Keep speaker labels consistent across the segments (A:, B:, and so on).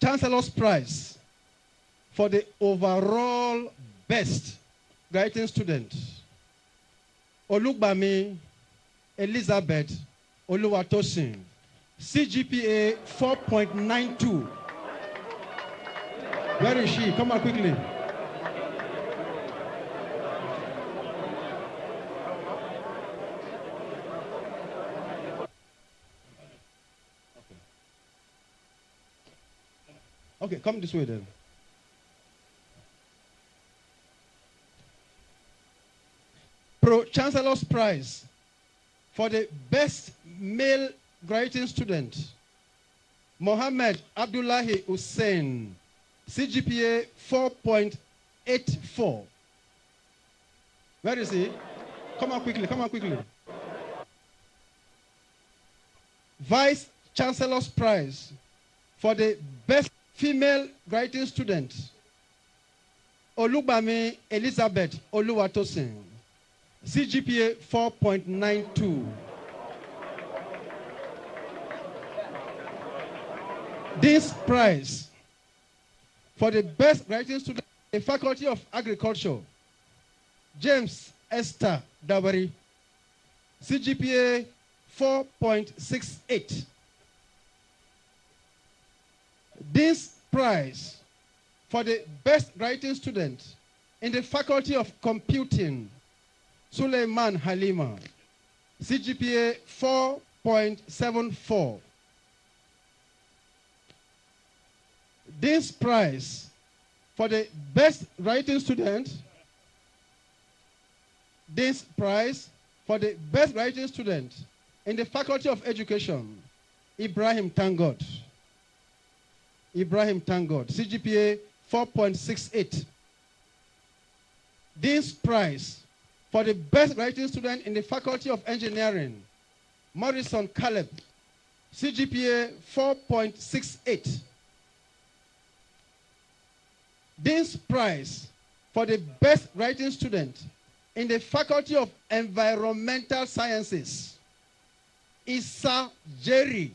A: Chancellor's Prize for the overall best writing student, Olugbami Elizabeth Tosin, CGPA 4.92. Where is she? Come on quickly. Okay, come this way then. Pro-Chancellor's Prize for the best male graduating student, Mohammed Abdullahi Hussein, CGPA 4.84. Where is he? Come on quickly, come on quickly. Vice Chancellor's Prize for the best female graduating student, Olugbami Elizabeth Tosin, CGPA 4.92. This prize for the best graduating student in the Faculty of Agriculture, James Esther Dawari, CGPA 4.68. This prize for the best writing student in the Faculty of Computing, Suleiman Halima, CGPA 4.74. This prize for the best writing student, in the Faculty of Education, Ibrahim Tangod, CGPA 4.68. This prize for the best writing student in the Faculty of Engineering, Morrison Caleb, CGPA 4.68. This prize for the best writing student in the Faculty of Environmental Sciences, Issa Jerry,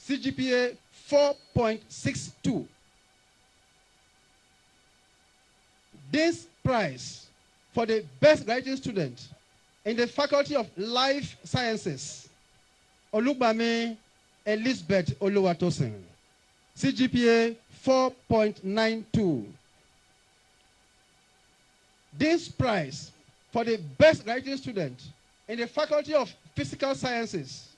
A: CGPA 4.62. This prize for the best writing student in the Faculty of Life Sciences, Olugbami Elizabeth Tosin, CGPA 4.92. This prize for the best writing student in the Faculty of Physical Sciences,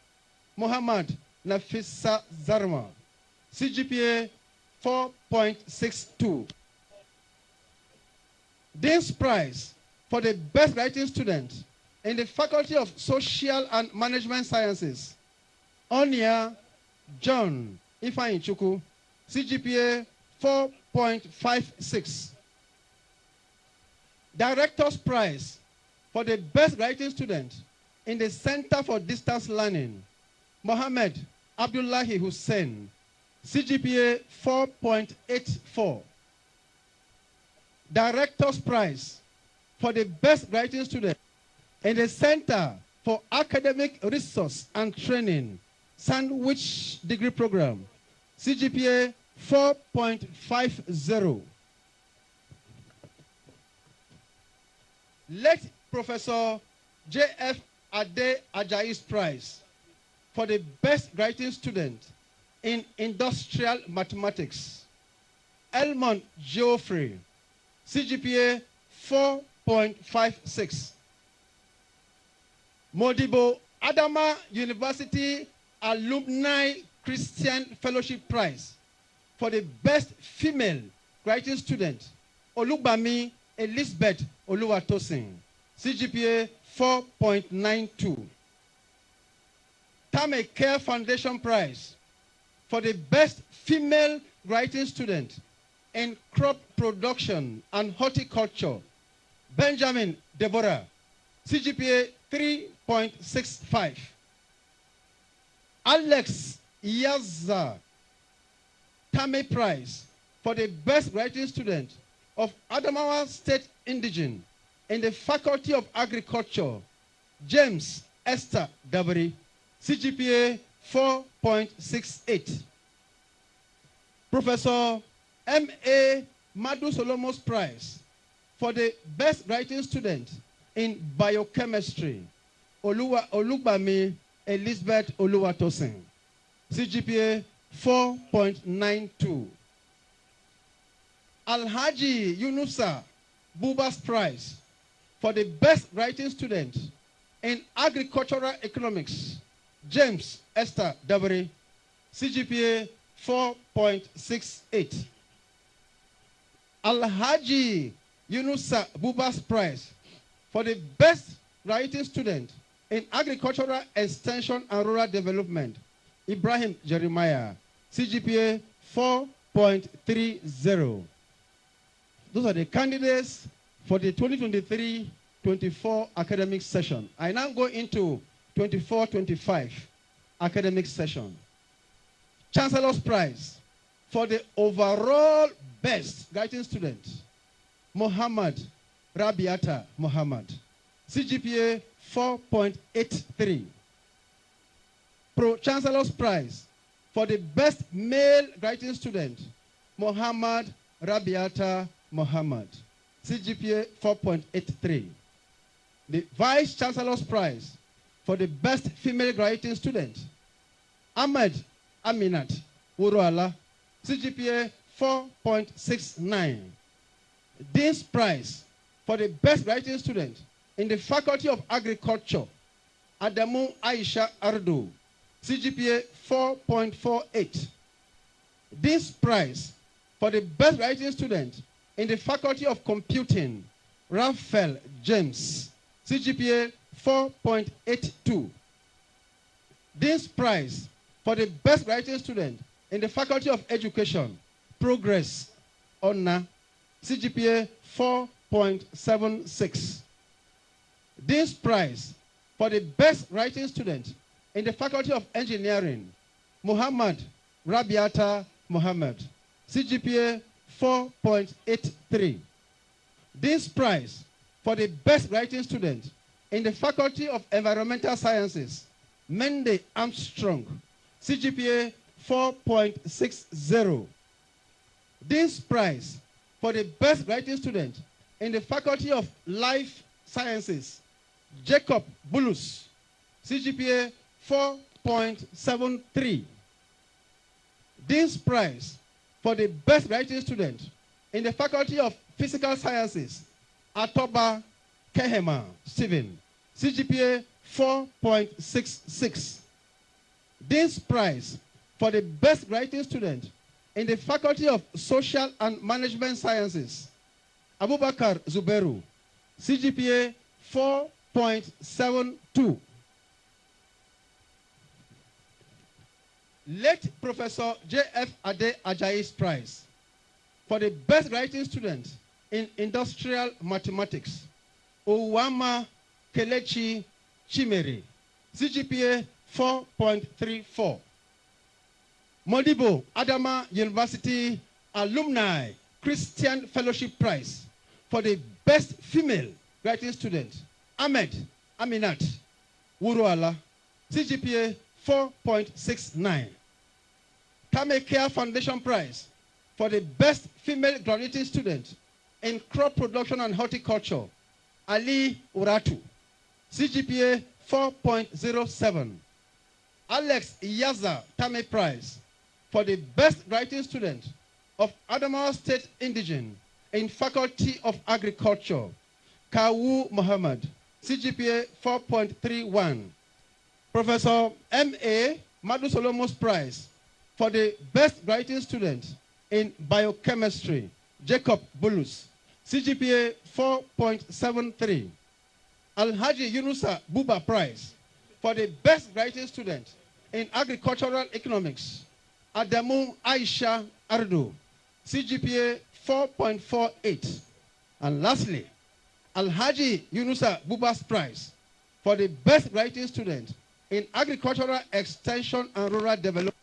A: Muhammad Nafisa Zarma, CGPA 4.62. This prize for the best writing student in the Faculty of Social and Management Sciences, Onia John Ifeanyichukwu, CGPA 4.56. Director's Prize for the best writing student in the Center for Distance Learning, Mohammed Abdullahi Hussein, CGPA 4.84. Director's Prize for the best writing student in the Center for Academic Resource and Training, Sandwich Degree Program, CGPA 4.50. Let Professor J.F. Ade Ajayi's Prize for the best writing student in Industrial Mathematics, Elmont Geoffrey, CGPA 4.56. Modibbo Adama University Alumni Christian Fellowship Prize for the best female writing student, Olugbami Elizabeth Tosin, CGPA 4.92. Tame Care Foundation Prize for the best female writing student in crop production and horticulture, Benjamin Deborah, CGPA 3.65. Alex Yaza Tame Prize for the best writing student of Adamawa State Indigene in the Faculty of Agriculture, James Esther Dabari, CGPA 4.68. Professor M.A. Madu Solomos Prize for the best writing student in biochemistry, Olugbami Elizabeth Oluwatosin, CGPA 4.92. Alhaji Yunusa Buba's Prize for the best writing student in agricultural economics, James Esther Dabari, CGPA 4.68. Alhaji Yunusa Buba's Prize for the best writing student in agricultural extension and rural development, Ibrahim Jeremiah, CGPA 4.30. Those are the candidates for the 2023-24 academic session. I now go into 24-25 academic session. Chancellor's Prize for the overall best writing student, Muhammad Rabiata Muhammad, CGPA 4.83. Pro-Chancellor's Prize for the best male writing student, Muhammad Rabiata Muhammad, CGPA 4.83. The Vice Chancellor's Prize for the best female writing student, Ahmed Aminat Uruala, CGPA 4.69. Dean's Prize for the best writing student in the Faculty of Agriculture, Adamu Aisha Ardo, CGPA 4.48. Dean's Prize for the best writing student in the Faculty of Computing, Raphael James, CGPA 4.82. Dean's Prize for the best writing student in the Faculty of Education, Progress Onna, CGPA 4.76. Dean's Prize for the best writing student in the Faculty of Engineering, Muhammad Rabiata Muhammad, CGPA 4.83. Dean's Prize for the best writing student in the Faculty of Environmental Sciences, Mende Armstrong, CGPA 4.60. Dean's Prize for the best writing student in the Faculty of Life Sciences, Jacob Bulus, CGPA 4.73. Dean's Prize for the best writing student in the Faculty of Physical Sciences, Atoba Kehema Stephen, CGPA 4.66. Dean's Prize for the best writing student in the Faculty of Social and Management Sciences, Abubakar Zuberu, CGPA 4.72. Late Professor J.F. Ade Ajayi's Prize for the best writing student in Industrial Mathematics, Owama Kelechi Chimere, CGPA 4.34. Modibbo Adama University Alumni Christian Fellowship Prize for the best female writing student, Ahmed Aminat Wuruala, CGPA 4.69. Kamekea Foundation Prize for the best female graduating student in crop production and horticulture, Ali Uratu, CGPA 4.07. Alex Iyaza Tame Prize for the best writing student of Adama State Indigene in Faculty of Agriculture, Kawu Muhammad, CGPA 4.31. Professor M.A. Madu Solomos Prize for the best writing student in biochemistry, Jacob Bulus, CGPA 4.73. Alhaji Yunusa Buba Prize for the best writing student in agricultural economics, Adamu Aisha Ardo, CGPA 4.48. And lastly, Alhaji Yunusa Buba's Prize for the best writing student in agricultural extension and rural development,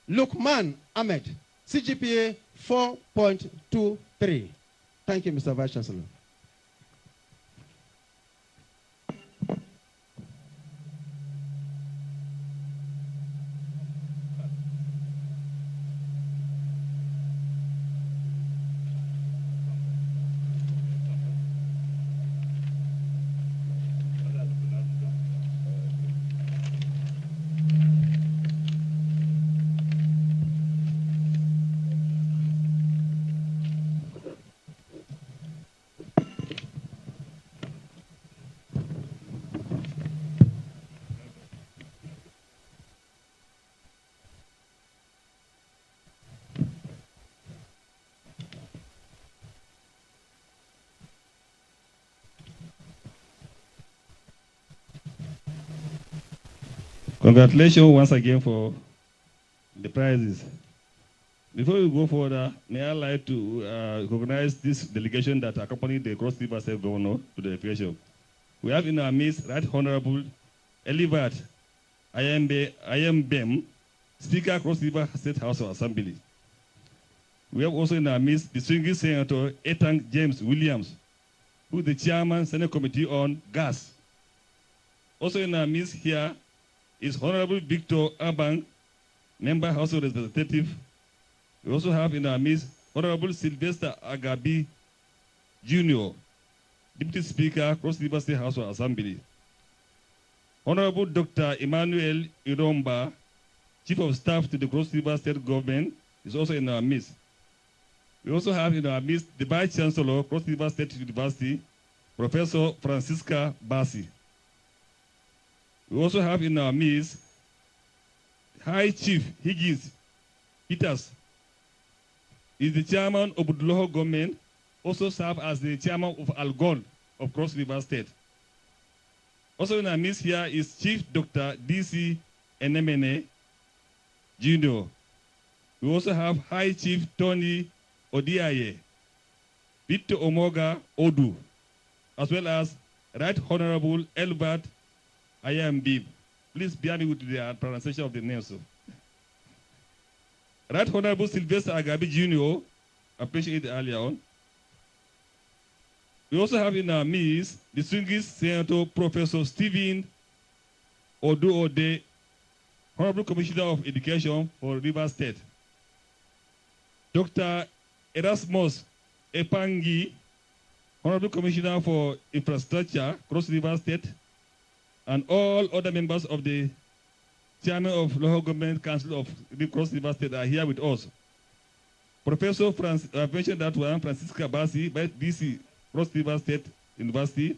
A: Lukman Ahmed, CGPA 4.23. Thank you, Mr. Vice Chancellor.
B: Congratulations once again for the prizes. Before we go further, may I like to recognize this delegation that accompanied the Cross River State Governor to the occasion. We have in our midst Right Honorable Elivat Ayembem, Speaker, Cross River State House of Assembly. We have also in our midst distinguished Senator Ethan James Williams, who is the Chairman, Senate Committee on Gas. Also in our midst here is Honorable Victor Abang, Member House of Representatives. We also have in our midst Honorable Sylvester Agabi Jr., Deputy Speaker, Cross River State House of Assembly. Honorable Dr. Emmanuel Iromba, Chief of Staff to the Cross River State Government, is also in our midst. We also have in our midst the Vice Chancellor, Cross River State University, Professor Francisca Bassi. We also have in our midst High Chief Higgins Peters. Is the chairman of Budloho government, also served as the chairman of Algon of Cross River State. Also in our midst here is Chief Dr. D.C. Enemene Jr. We also have High Chief Tony Odiaye, Victor Omoga Odu, as well as Right Honorable Elbert Ayambib. Please bear me with the pronunciation of the name. So. Right Honorable Sylvester Agabi Jr., appreciated earlier on. We also have in our midst distinguished Senator Professor Stephen Oduode, Honorable Commissioner of Education for River State. Dr. Erasmus Epangi, Honorable Commissioner for Infrastructure, Cross River State, and all other members of the Chairman of Local Government Council of the Cross River State are here with us. Professor mentioned that one, Francisca Bassi, by DC, Cross River State University.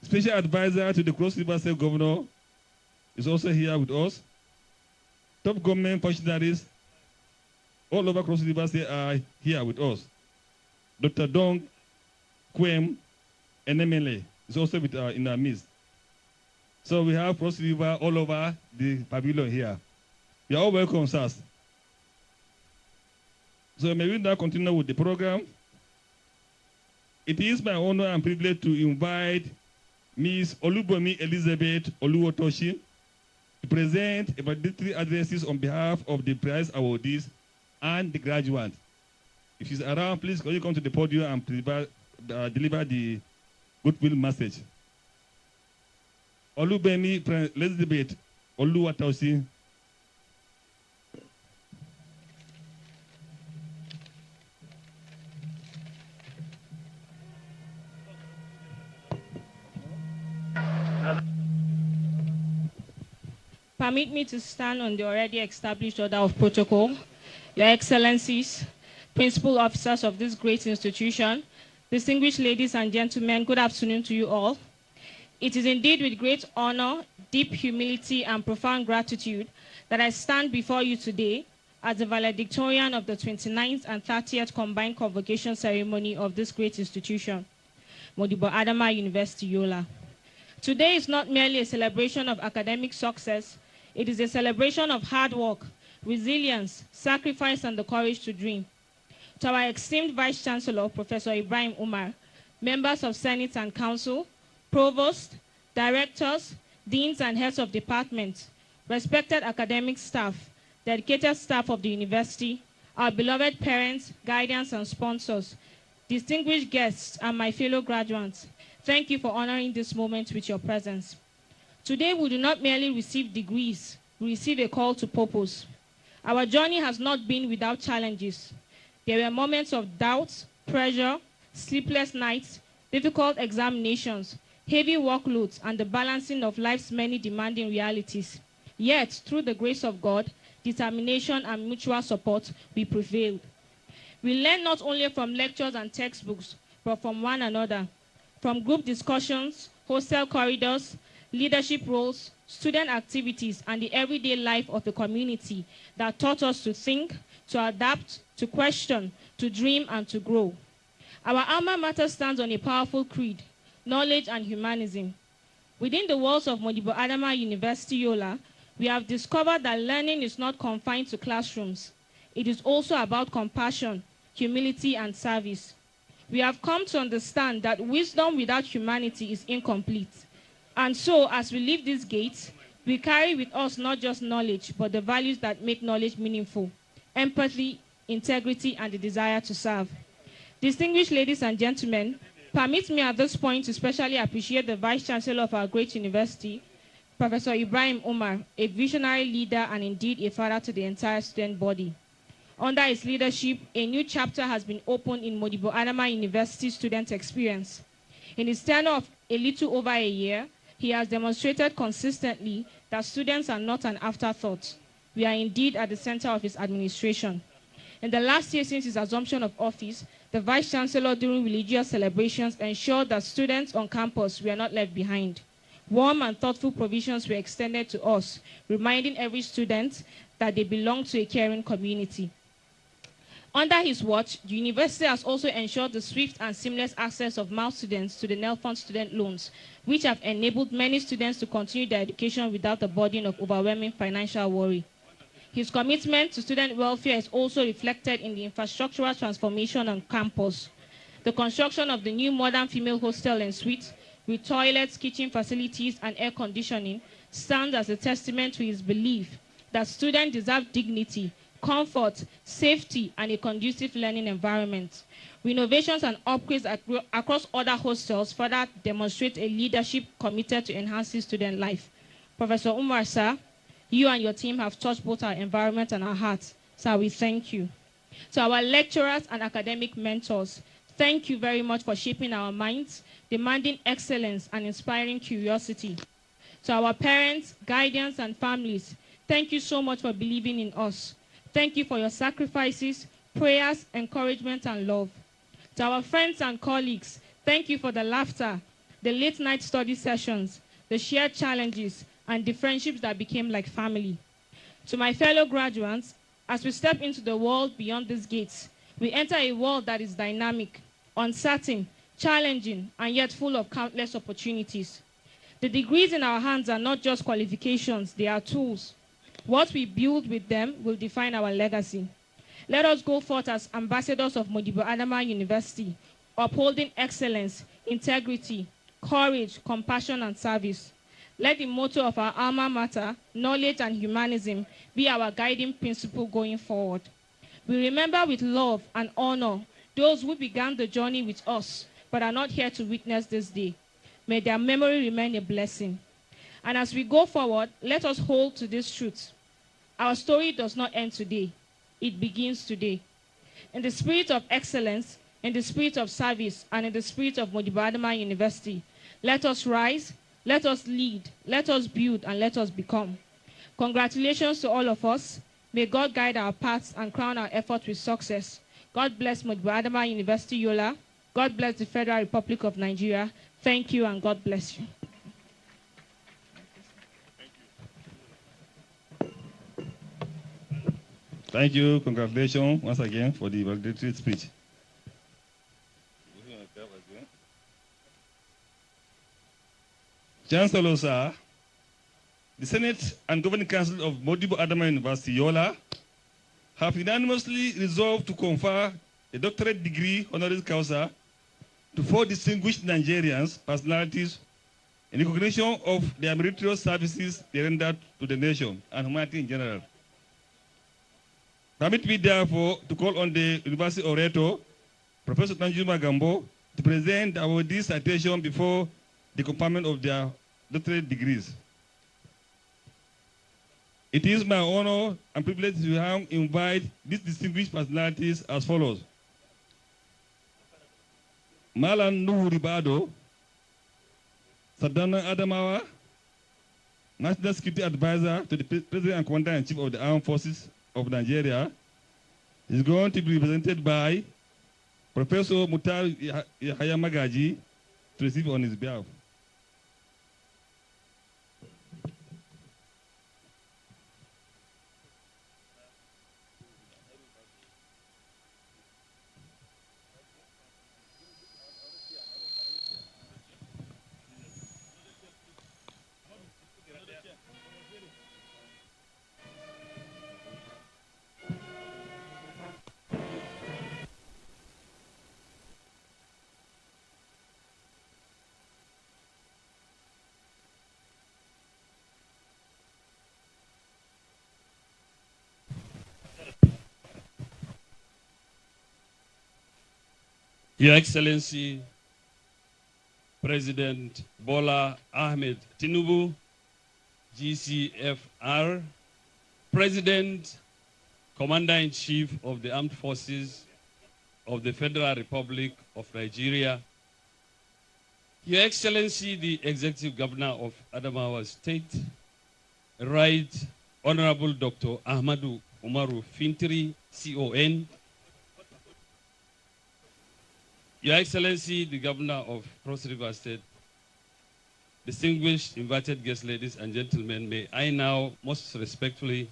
B: Special advisor to the Cross River State Governor is also here with us. Top government functionaries all over Cross River State are here with us. Dr. Dong Kwem Enemele is also with, in our midst. So we have Cross River all over the pavilion here. You are all welcome, sirs. So may we now continue with the program. It is my honor and privilege to invite Ms. Olubomi Elizabeth Oluwotoshin to present valedictory addresses on behalf of the prize awardees and the graduates. If she's around, please can you come to the podium and deliver the goodwill message. Olubemi Elizabeth Oluwatoshin.
C: Permit me to stand on the already established order of protocol. Your Excellencies, principal officers of this great institution, distinguished ladies and gentlemen, good afternoon to you all. It is indeed with great honor, deep humility, and profound gratitude that I stand before you today as the valedictorian of the 29th and 30th combined convocation ceremony of this great institution, Modibbo Adama University, Yola. Today is not merely a celebration of academic success, it is a celebration of hard work, resilience, sacrifice, and the courage to dream. To our esteemed Vice Chancellor, Professor Ibrahim Umar, members of Senate and Council, provosts, directors, deans, and heads of departments, respected academic staff, dedicated staff of the university, our beloved parents, guardians, and sponsors, distinguished guests, and my fellow graduates, thank you for honoring this moment with your presence. Today, we do not merely receive degrees, we receive a call to purpose. Our journey has not been without challenges. There were moments of doubt, pressure, sleepless nights, difficult examinations, heavy workloads, and the balancing of life's many demanding realities. Yet, through the grace of God, determination, and mutual support, we prevailed. We learn not only from lectures and textbooks, but from one another, from group discussions, hostel corridors, leadership roles, student activities, and the everyday life of a community that taught us to think, to adapt, to question, to dream, and to grow. Our alma mater stands on a powerful creed, knowledge and humanism. Within the walls of Modibbo Adama University, Yola, we have discovered that learning is not confined to classrooms. It is also about compassion, humility, and service. We have come to understand that wisdom without humanity is incomplete. And so, as we leave these gates, we carry with us not just knowledge, but the values that make knowledge meaningful: empathy, integrity, and the desire to serve. Distinguished ladies and gentlemen, permit me at this point to specially appreciate the Vice Chancellor of our great university, Professor Ibrahim Umar, a visionary leader and indeed a father to the entire student body. Under his leadership, a new chapter has been opened in Modibbo Adama University student experience. In his tenure of a little over a year, he has demonstrated consistently that students are not an afterthought. We are indeed at the center of his administration. In the last year since his assumption of office, the Vice Chancellor during religious celebrations ensured that students on campus were not left behind. Warm and thoughtful provisions were extended to us, reminding every student that they belong to a caring community. Under his watch, the university has also ensured the swift and seamless access of MAL students to the NELFund student loans, which have enabled many students to continue their education without the burden of overwhelming financial worry. His commitment to student welfare is also reflected in the infrastructural transformation on campus. The construction of the new modern female hostel and suite, with toilets, kitchen facilities, and air conditioning, stands as a testament to his belief that students deserve dignity, comfort, safety, and a conducive learning environment. Renovations and upgrades across other hostels further demonstrate a leadership committed to enhancing student life. Professor Umar, sir, you and your team have touched both our environment and our hearts. Sir, we thank you. To our lecturers and academic mentors, thank you very much for shaping our minds, demanding excellence and inspiring curiosity. To our parents, guardians, and families, thank you so much for believing in us. Thank you for your sacrifices, prayers, encouragement, and love. To our friends and colleagues, thank you for the laughter, the late-night study sessions, the shared challenges, and the friendships that became like family. To my fellow graduates, as we step into the world beyond these gates, we enter a world that is dynamic, uncertain, challenging, and yet full of countless opportunities. The degrees in our hands are not just qualifications, they are tools. What we build with them will define our legacy. Let us go forth as ambassadors of Modibbo Adama University, upholding excellence, integrity, courage, compassion, and service. Let the motto of our alma mater, knowledge and humanism, be our guiding principle going forward. We remember with love and honor those who began the journey with us, but are not here to witness this day. May their memory remain a blessing. And as we go forward, let us hold to this truth. Our story does not end today. It begins today. In the spirit of excellence, in the spirit of service, and in the spirit of Modibbo Adama University, let us rise, let us lead, let us build, and let us become. Congratulations to all of us. May God guide our paths and crown our efforts with success. God bless Modibbo Adama University, Yola. God bless the Federal Republic of Nigeria. Thank you, and God bless you.
B: Thank you. Congratulations once again for the valedictory speech. Chancellor, sir, the Senate and Governing Council of Modibbo Adama University, Yola, have unanimously resolved to confer a doctorate degree honoris causa to 4 distinguished Nigerians personalities in recognition of their meritorious services they rendered to the nation and humanity in general. Permit me, therefore, to call on the University Orator, Professor Tanjuma Gambo, to present our dissertation before the conferment of their doctorate degrees. It is my honor and privilege to invite these distinguished personalities as follows. Malan Nuhu Ribado, Sadana Adamawa, National Security Advisor to the President and Commander-in-Chief of the Armed Forces of Nigeria, is going to be represented by Professor Mutar Yahya Magaji to receive on his behalf.
D: Your Excellency, President Bola Ahmed Tinubu, GCFR, President, Commander-in-Chief of the Armed Forces of the Federal Republic of Nigeria, Your Excellency, the Executive Governor of Adamawa State, Right Honorable Dr. Ahmadu Umaru Fintiri, CON, Your Excellency, the Governor of Cross River State, distinguished invited guests, ladies and gentlemen, may I now most respectfully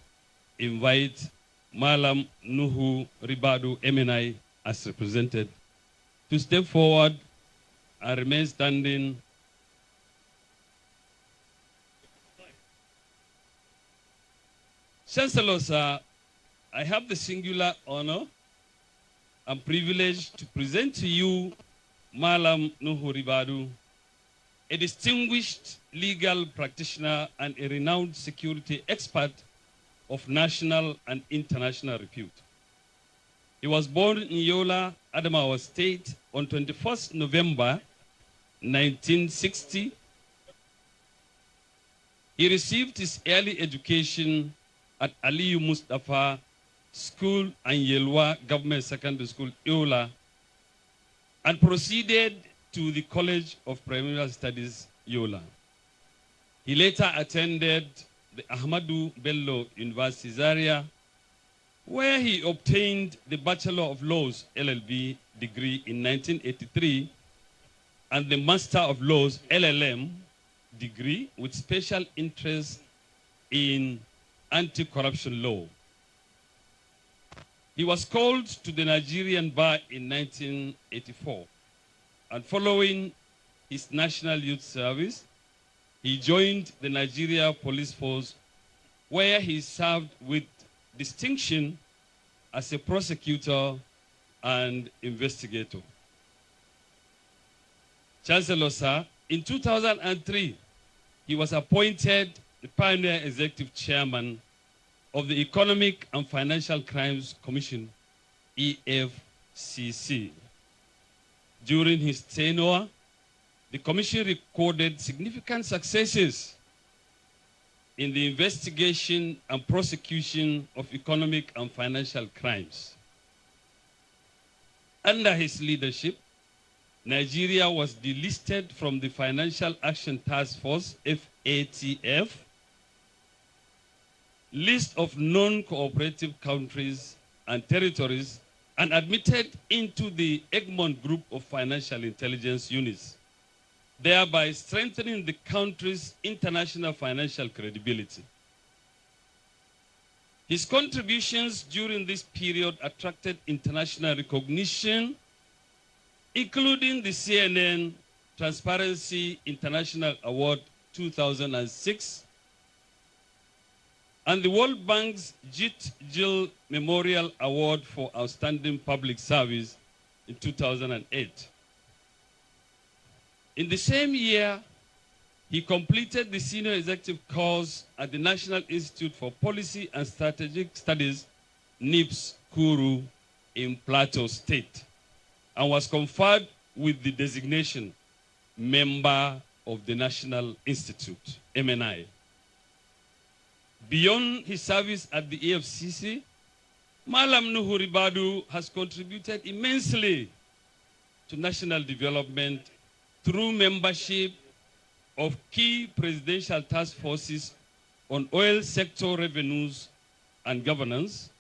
D: invite Malam Nuhu Ribadu MNI as represented to step forward and remain standing. Chancellor, sir, I have the singular honor and privilege to present to you Malam Nuhu Ribadu, a distinguished legal practitioner and a renowned security expert of national and international repute. He was born in Yola, Adamawa State on 21st November 1960. He received his early education at Aliyu Mustafa School and Yelwa Government Secondary School, Yola, and proceeded to the College of Primary Studies, Yola. He later attended the Ahmadu Bello University, Zaria, where he obtained the Bachelor of Laws, LLB, degree in 1983 and the Master of Laws, LLM, degree with special interest in anti-corruption law. He was called to the Nigerian bar in 1984, and following his National Youth Service, he joined the Nigeria Police Force, where he served with distinction as a prosecutor and investigator. Chancellor, sir, in 2003, he was appointed the Pioneer Executive Chairman of the Economic and Financial Crimes Commission, EFCC. During his tenure, the Commission recorded significant successes in the investigation and prosecution of economic and financial crimes. Under his leadership, Nigeria was delisted from the Financial Action Task Force, FATF, list of non-cooperative countries and territories, and admitted into the Egmont Group of Financial Intelligence Units, thereby strengthening the country's international financial credibility. His contributions during this period attracted international recognition, including the CNN Transparency International Award 2006, and the World Bank's Jit Jill Memorial Award for Outstanding Public Service in 2008. In the same year, he completed the senior executive course at the National Institute for Policy and Strategic Studies, NIPS, Kuru, in Plateau State, and was conferred with the designation Member of the National Institute, MNI. Beyond his service at the EFCC, Malam Nuhu Ribadu has contributed immensely to national development through membership of key presidential task forces on oil sector revenues and governance,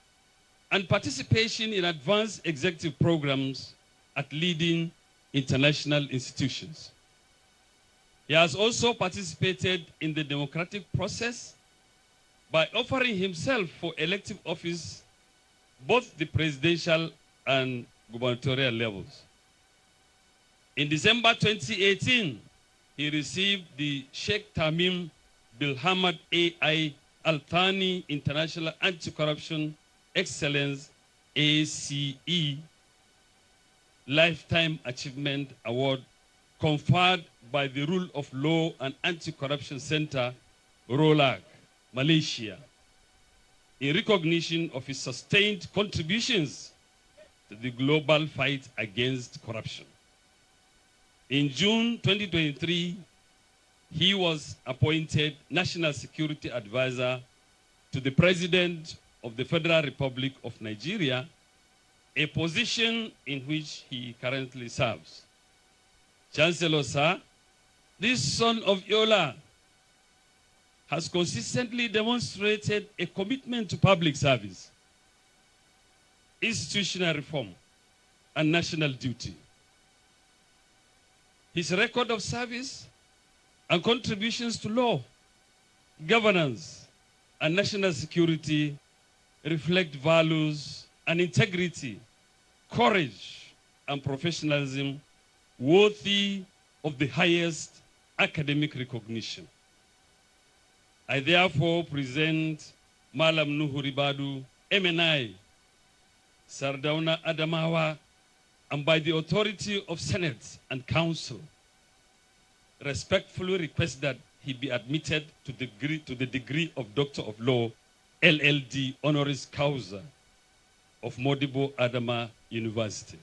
D: and participation in advanced executive programs at leading international institutions. He has also participated in the democratic process by offering himself for elective office, both the presidential and gubernatorial levels. In December 2018, he received the Sheikh Tamim bin Hamad AI Al Thani International Anti-Corruption Excellence ACE Lifetime Achievement Award conferred by the Rule of Law and Anti-Corruption Center, ROLAC, Malaysia, in recognition of his sustained contributions to the global fight against corruption. In June 2023, he was appointed National Security Advisor to the President of the Federal Republic of Nigeria, a position in which he currently serves. Chancellor, sir, this son of Yola has consistently demonstrated a commitment to public service, institutional reform, and national duty. His record of service and contributions to law, governance, and national security reflect values and integrity, courage, and professionalism worthy of the highest academic recognition. I therefore present Malam Nuhu Ribadu, MNI, Sardauna Adamawa, and by the authority of Senate and Council, respectfully request that he be admitted to the degree of Doctor of Law, LLD, honoris causa of Modibbo Adama University.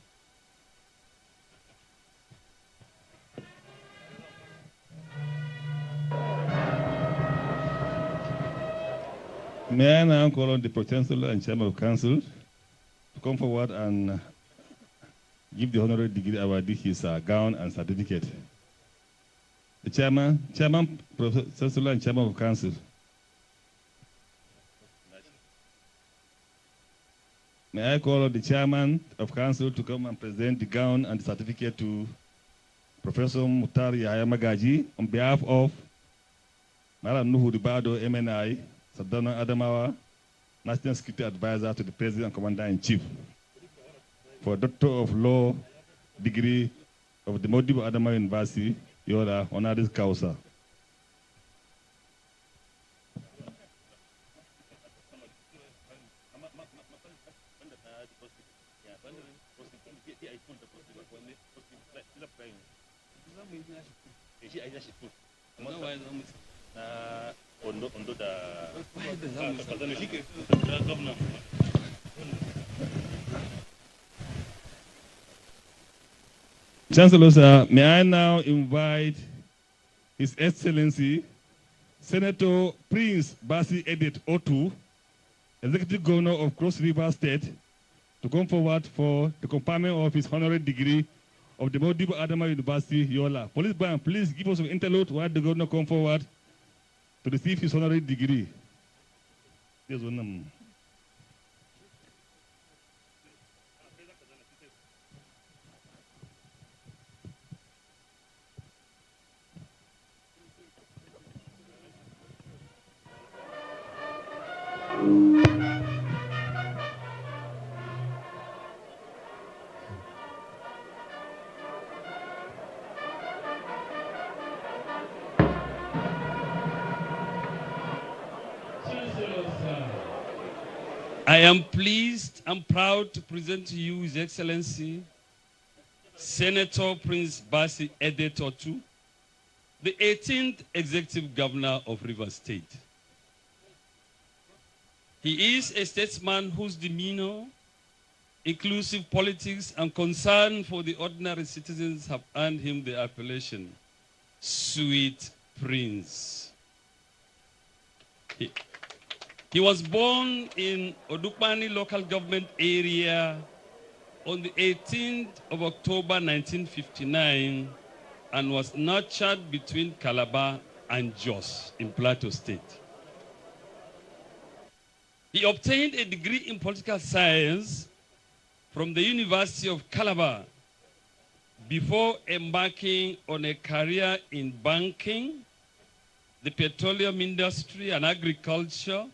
B: May I now call on the Pro-Chancellor and Chairman of Council to come forward and give the honorary degree awardee his gown and certificate. The Chairman, Pro-Chancellor and Chairman of Council. May I call on the Chairman of Council to come and present the gown and the certificate to Professor Mutar Yahya Magaji on behalf of Malam Nuhu Ribadu, MNI, Sardauna Adamawa, National Security Advisor to the President and Commander-in-Chief, for Doctor of Law degree of the Modibbo Adama University, Yola, honoris causa. Chancellor, sir, may I now invite His Excellency Senator Prince Basi Edet Otu, Executive Governor of Cross River State, to come forward for the conferment of his honorary degree of the Modibbo Adama University, Yola. Police band, please give us an interlude while the governor come forward to receive his honorary degree. There's one.
D: I am pleased and proud to present to you His Excellency Senator Prince Basi Edet Otu, the 18th Executive Governor of Rivers State. He is a statesman whose demeanor, inclusive politics, and concern for the ordinary citizens have earned him the appellation Sweet Prince. He was born in Odukpani local government area on the 18th of October 1959 and was nurtured between Calabar and Jos in Plateau State. He obtained a degree in political science from the University of Calabar before embarking on a career in banking, the petroleum industry, and agriculture,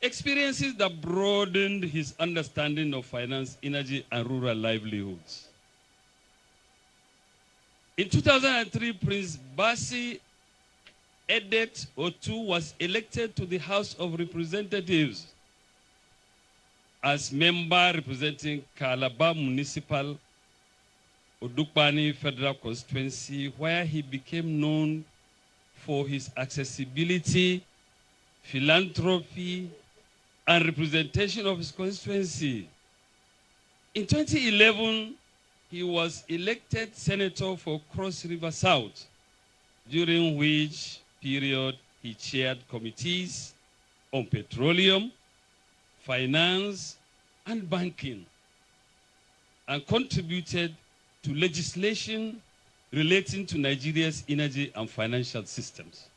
D: experiences that broadened his understanding of finance, energy, and rural livelihoods. In 2003, Prince Basi Edet Otu was elected to the House of Representatives as member representing Calabar Municipal Odukpani Federal Constituency, where he became known for his accessibility, philanthropy, and representation of his constituency. In 2011, he was elected senator for Cross River South, during which period he chaired committees on petroleum, finance, and banking, and contributed to legislation relating to Nigeria's energy and financial systems.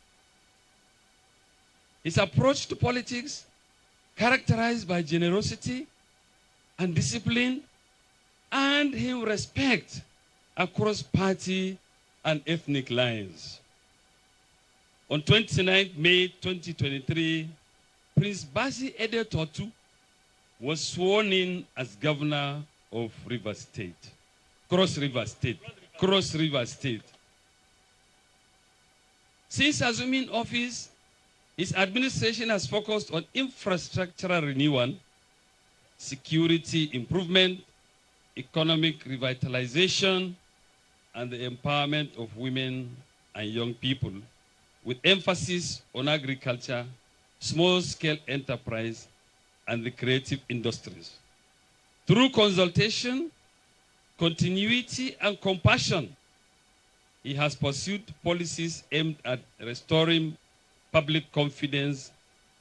D: His approach to politics, characterized by generosity and discipline, earned him respect across party and ethnic lines. On 29 May 2023, Prince Basi Ede Totu was sworn in as governor of River State, Cross River State, Cross River State. Since assuming office, his administration has focused on infrastructural renewal, security improvement, economic revitalization, and the empowerment of women and young people, with emphasis on agriculture, small-scale enterprise, and the creative industries. Through consultation, continuity, and compassion, he has pursued policies aimed at restoring public confidence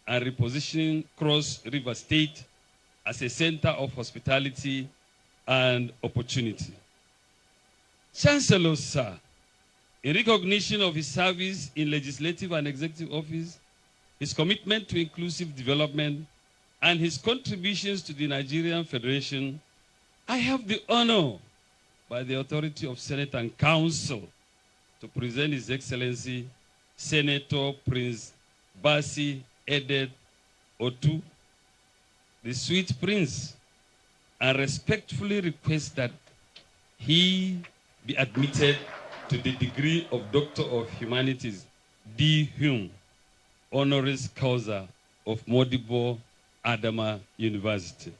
D: and repositioning Cross River State as a center of hospitality and opportunity. Chancellor, sir, in recognition of his service in legislative and executive office, his commitment to inclusive development, and his contributions to the Nigerian Federation, I have the honor, by the authority of Senate and Council, to present His Excellency Senator Prince Basi Ede Otu, the sweet prince, and respectfully request that he be admitted to the degree of Doctor of Humanities, D.Hum, honoris causa of Modibbo, Adama University.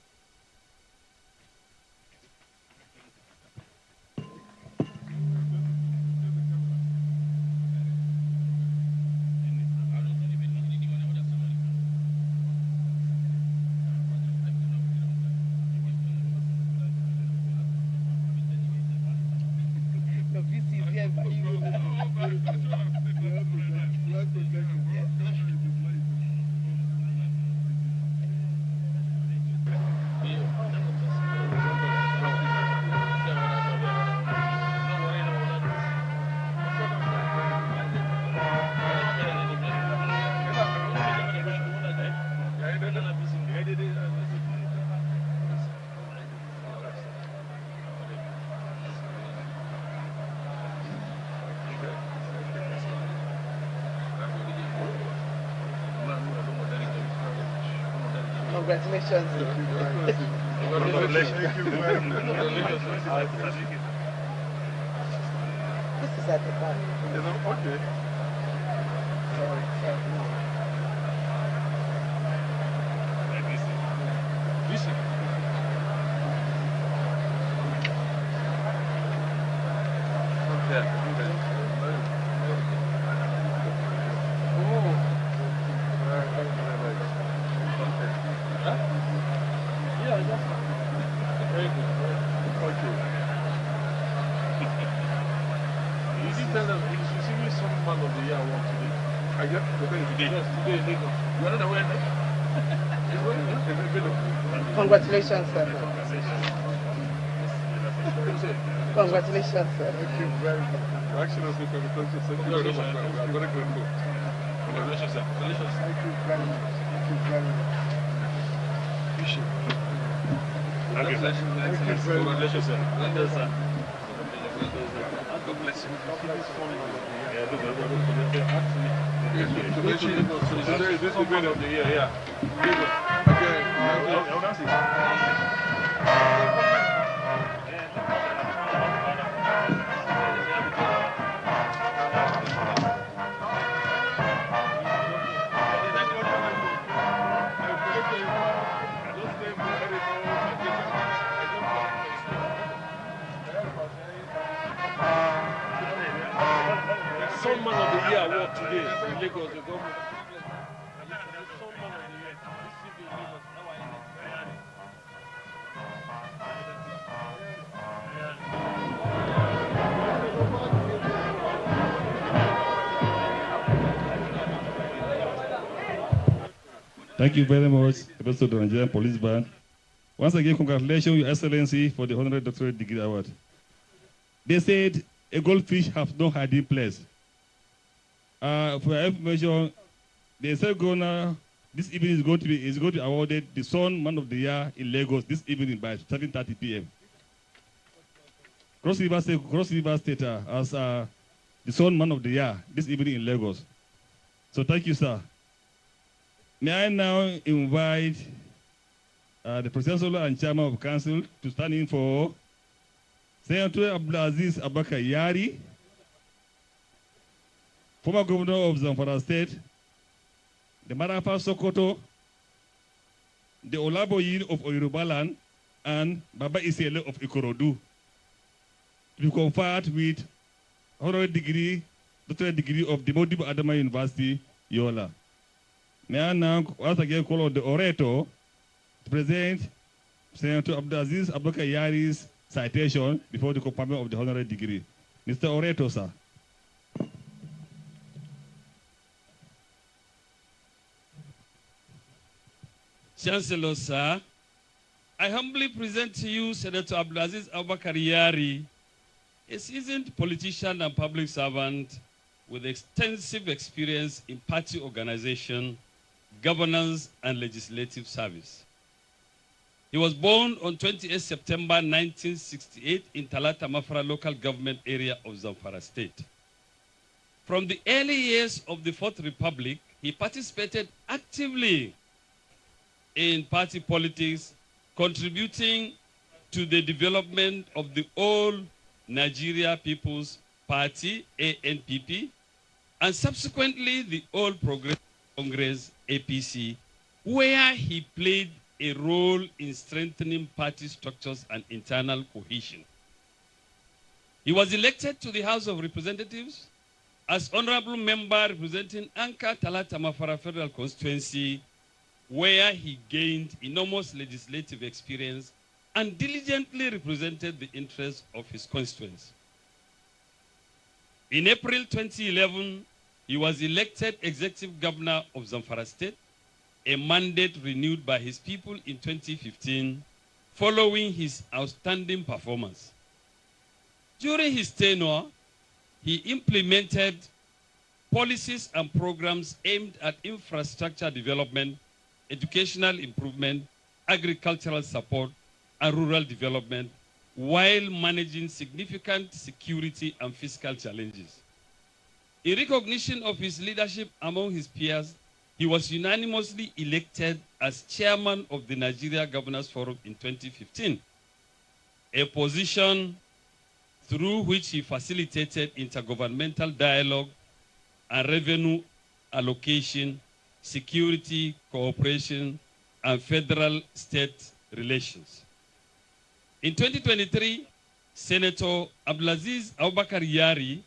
E: Congratulations.
F: Congratulations. Thank you very much.
E: This is at the back.
F: Okay.
E: Congratulations, sir. Congratulations, sir.
F: Thank you very much. Actually, congratulations. Thank you very much. I'm very grateful. Congratulations, sir. Congratulations. Thank you very much. Thank you very much. Appreciate it. Thank you very much. Congratulations, sir. Congratulations, sir. God bless you. This is the of the year, yeah. Some man of the year award today in Lagos, the government. Some man of the year. This is the Lagos.
B: Thank you very much, members of the Nigerian Police Band. Once again, congratulations, Your Excellency, for the Honorary Doctorate Degree Award. They said a goldfish has no hiding place. For your information, the State Governor this evening is going to be awarded the Sun Man of the Year in Lagos this evening by 7:30 p.m. Cross River State as the Sun Man of the Year this evening in Lagos. So thank you, sir. May I now invite the President and Chairman of Council to stand in for Senator Abdulaziz Abubakar Yari, former Governor of Zamfara State, the Marafa Sokoto, the Olaboyin of Oyorubaland, and Baba Isiele of Ikorodu, to be conferred with honorary degree, doctorate degree of the Modibbo Adama University, Yola. May I now once again call on the orator to present Senator Abdulaziz Abubakar Yari's citation before the conferment of the honorary degree. Mr. Orator, sir.
D: Chancellor, sir, I humbly present to you Senator Abdulaziz Abubakar Yari, a seasoned politician and public servant with extensive experience in party organization, governance, and legislative service. He was born on 28 September 1968 in Talata Mafra local government area of Zamfara State. From the early years of the Fourth Republic, he participated actively in party politics, contributing to the development of the All Nigeria People's Party, ANPP, and subsequently the All Progressive Congress, APC, where he played a role in strengthening party structures and internal cohesion. He was elected to the House of Representatives as honorable member representing Anka Talata Mafara Federal Constituency, where he gained enormous legislative experience and diligently represented the interests of his constituents. In April 2011, he was elected executive governor of Zamfara State, a mandate renewed by his people in 2015, following his outstanding performance. During his tenure, he implemented policies and programs aimed at infrastructure development, educational improvement, agricultural support, and rural development, while managing significant security and fiscal challenges. In recognition of his leadership among his peers, he was unanimously elected as chairman of the Nigeria Governors Forum in 2015, a position through which he facilitated intergovernmental dialogue and revenue allocation, security, cooperation, and federal-state relations. In 2023, Senator Abdulaziz Abubakar Yari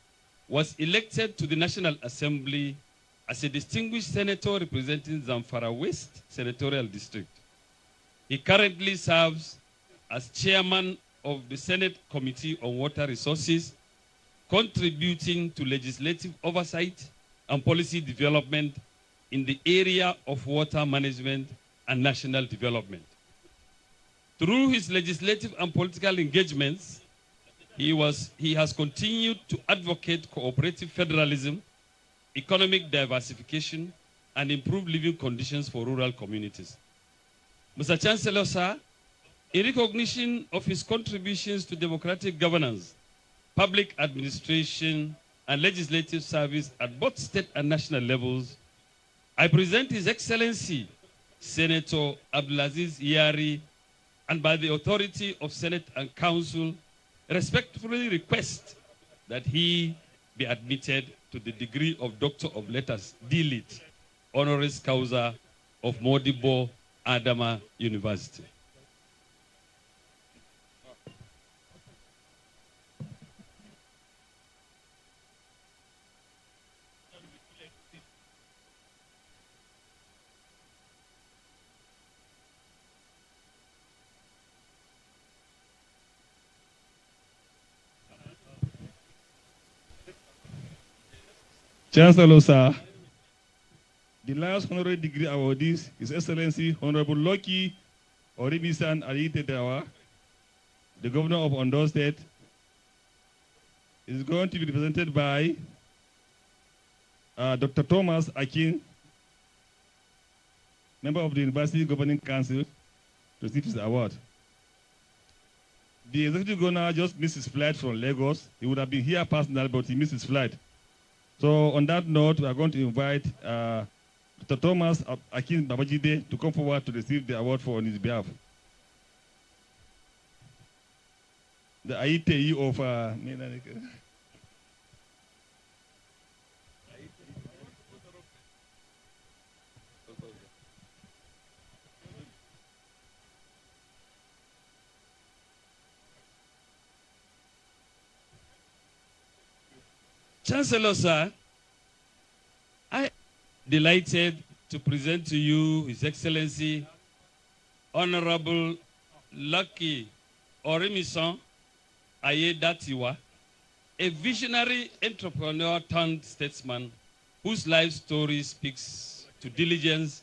D: was elected to the National Assembly as a distinguished senator representing Zamfara West Senatorial District. He currently serves as chairman of the Senate Committee on Water Resources, contributing to legislative oversight and policy development in the area of water management and national development. Through his legislative and political engagements, he has continued to advocate cooperative federalism, economic diversification, and improved living conditions for rural communities. Mr. Chancellor, sir, in recognition of his contributions to democratic governance, public administration, and legislative service at both state and national levels, I present His Excellency, Senator Abdulaziz Yari, and by the authority of Senate and Council, respectfully request that he be admitted to the degree of Doctor of Letters, D.Lit, honoris causa of Modibbo Adama University.
B: Chancellor, sir, The last honorary degree awardees, His Excellency Honorable Lucky Orimisan Alitedawa, the Governor of Ondo State, is going to be represented by Dr. Thomas Akin, member of the University Governing Council, to receive his award. The executive governor just missed his flight from Lagos. He would have been here personally, but he missed his flight. So on that note, we are going to invite Dr. Thomas Akin Babajide to come forward to receive the award on his behalf. The AITE of
D: Chancellor, sir, I am delighted to present to you His Excellency Honorable Lucky Orimisan Ayedatiwa, a visionary entrepreneur turned statesman whose life story speaks to diligence,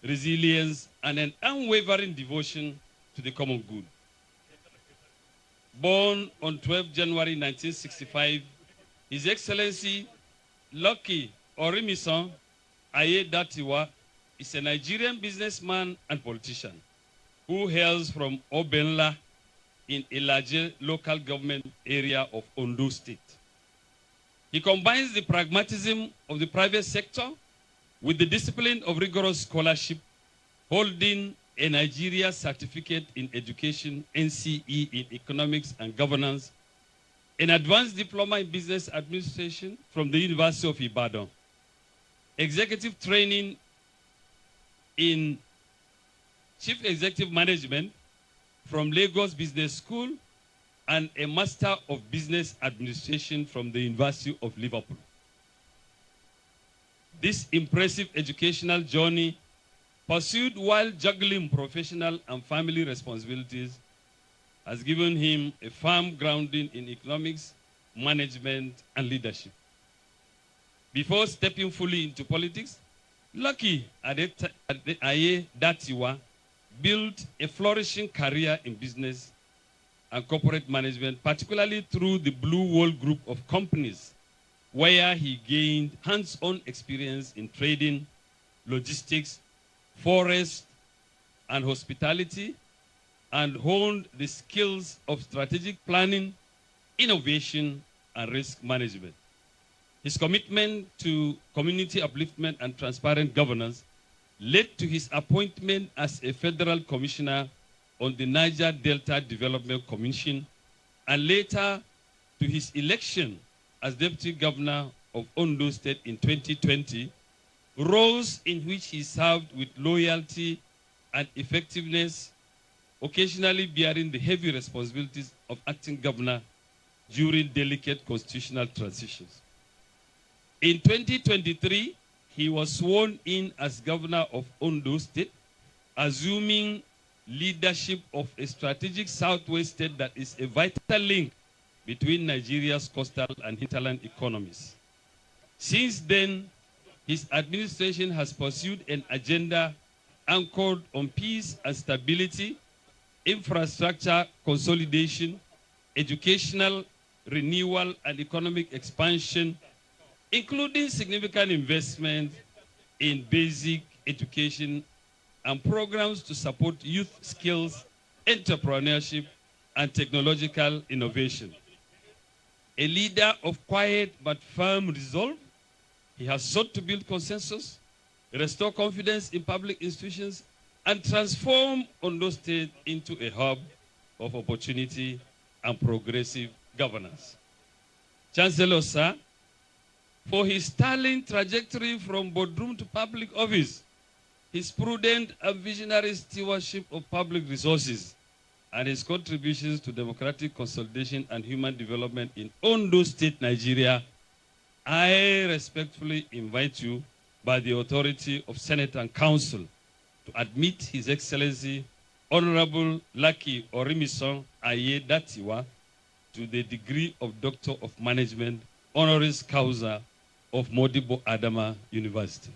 D: resilience, and an unwavering devotion to the common good. Born on 12 January 1965, His Excellency Lucky Orimisan Ayedatiwa is a Nigerian businessman and politician who hails from Obenla in a larger local government area of Ondo State. He combines the pragmatism of the private sector with the discipline of rigorous scholarship, holding a Nigeria Certificate in Education, NCE in Economics and Governance, an advanced diploma in business administration from the University of Ibadan, executive training in chief executive management from Lagos Business School, and a Master of Business Administration from the University of Liverpool. This impressive educational journey, pursued while juggling professional and family responsibilities, has given him a firm grounding in economics, management, and leadership. Before stepping fully into politics, Lucky Ayedatiwa built a flourishing career in business and corporate management, particularly through the Blue Wall Group of companies, where he gained hands-on experience in trading, logistics, forest, and hospitality, and honed the skills of strategic planning, innovation, and risk management. His commitment to community upliftment and transparent governance led to his appointment as a federal commissioner on the Niger Delta Development Commission, and later to his election as deputy governor of Ondo State in 2020, roles in which he served with loyalty and effectiveness, occasionally bearing the heavy responsibilities of acting governor during delicate constitutional transitions. In 2023, he was sworn in as governor of Ondo State, assuming leadership of a strategic southwest state that is a vital link between Nigeria's coastal and hinterland economies. Since then, his administration has pursued an agenda anchored on peace and stability, infrastructure consolidation, educational renewal, and economic expansion, including significant investment in basic education and programs to support youth skills, entrepreneurship, and technological innovation. A leader of quiet but firm resolve, he has sought to build consensus, restore confidence in public institutions, and transform Ondo State into a hub of opportunity and progressive governance. Chancellor, sir, for his sterling trajectory from boardroom to public office, his prudent and visionary stewardship of public resources, and his contributions to democratic consolidation and human development in Ondo State, Nigeria, I respectfully invite you, by the authority of Senate and Council, to admit His Excellency Honorable Lucky Orimisan Ayedatiwa to the degree of Doctor of Management, honoris causa of Modibbo Adama University.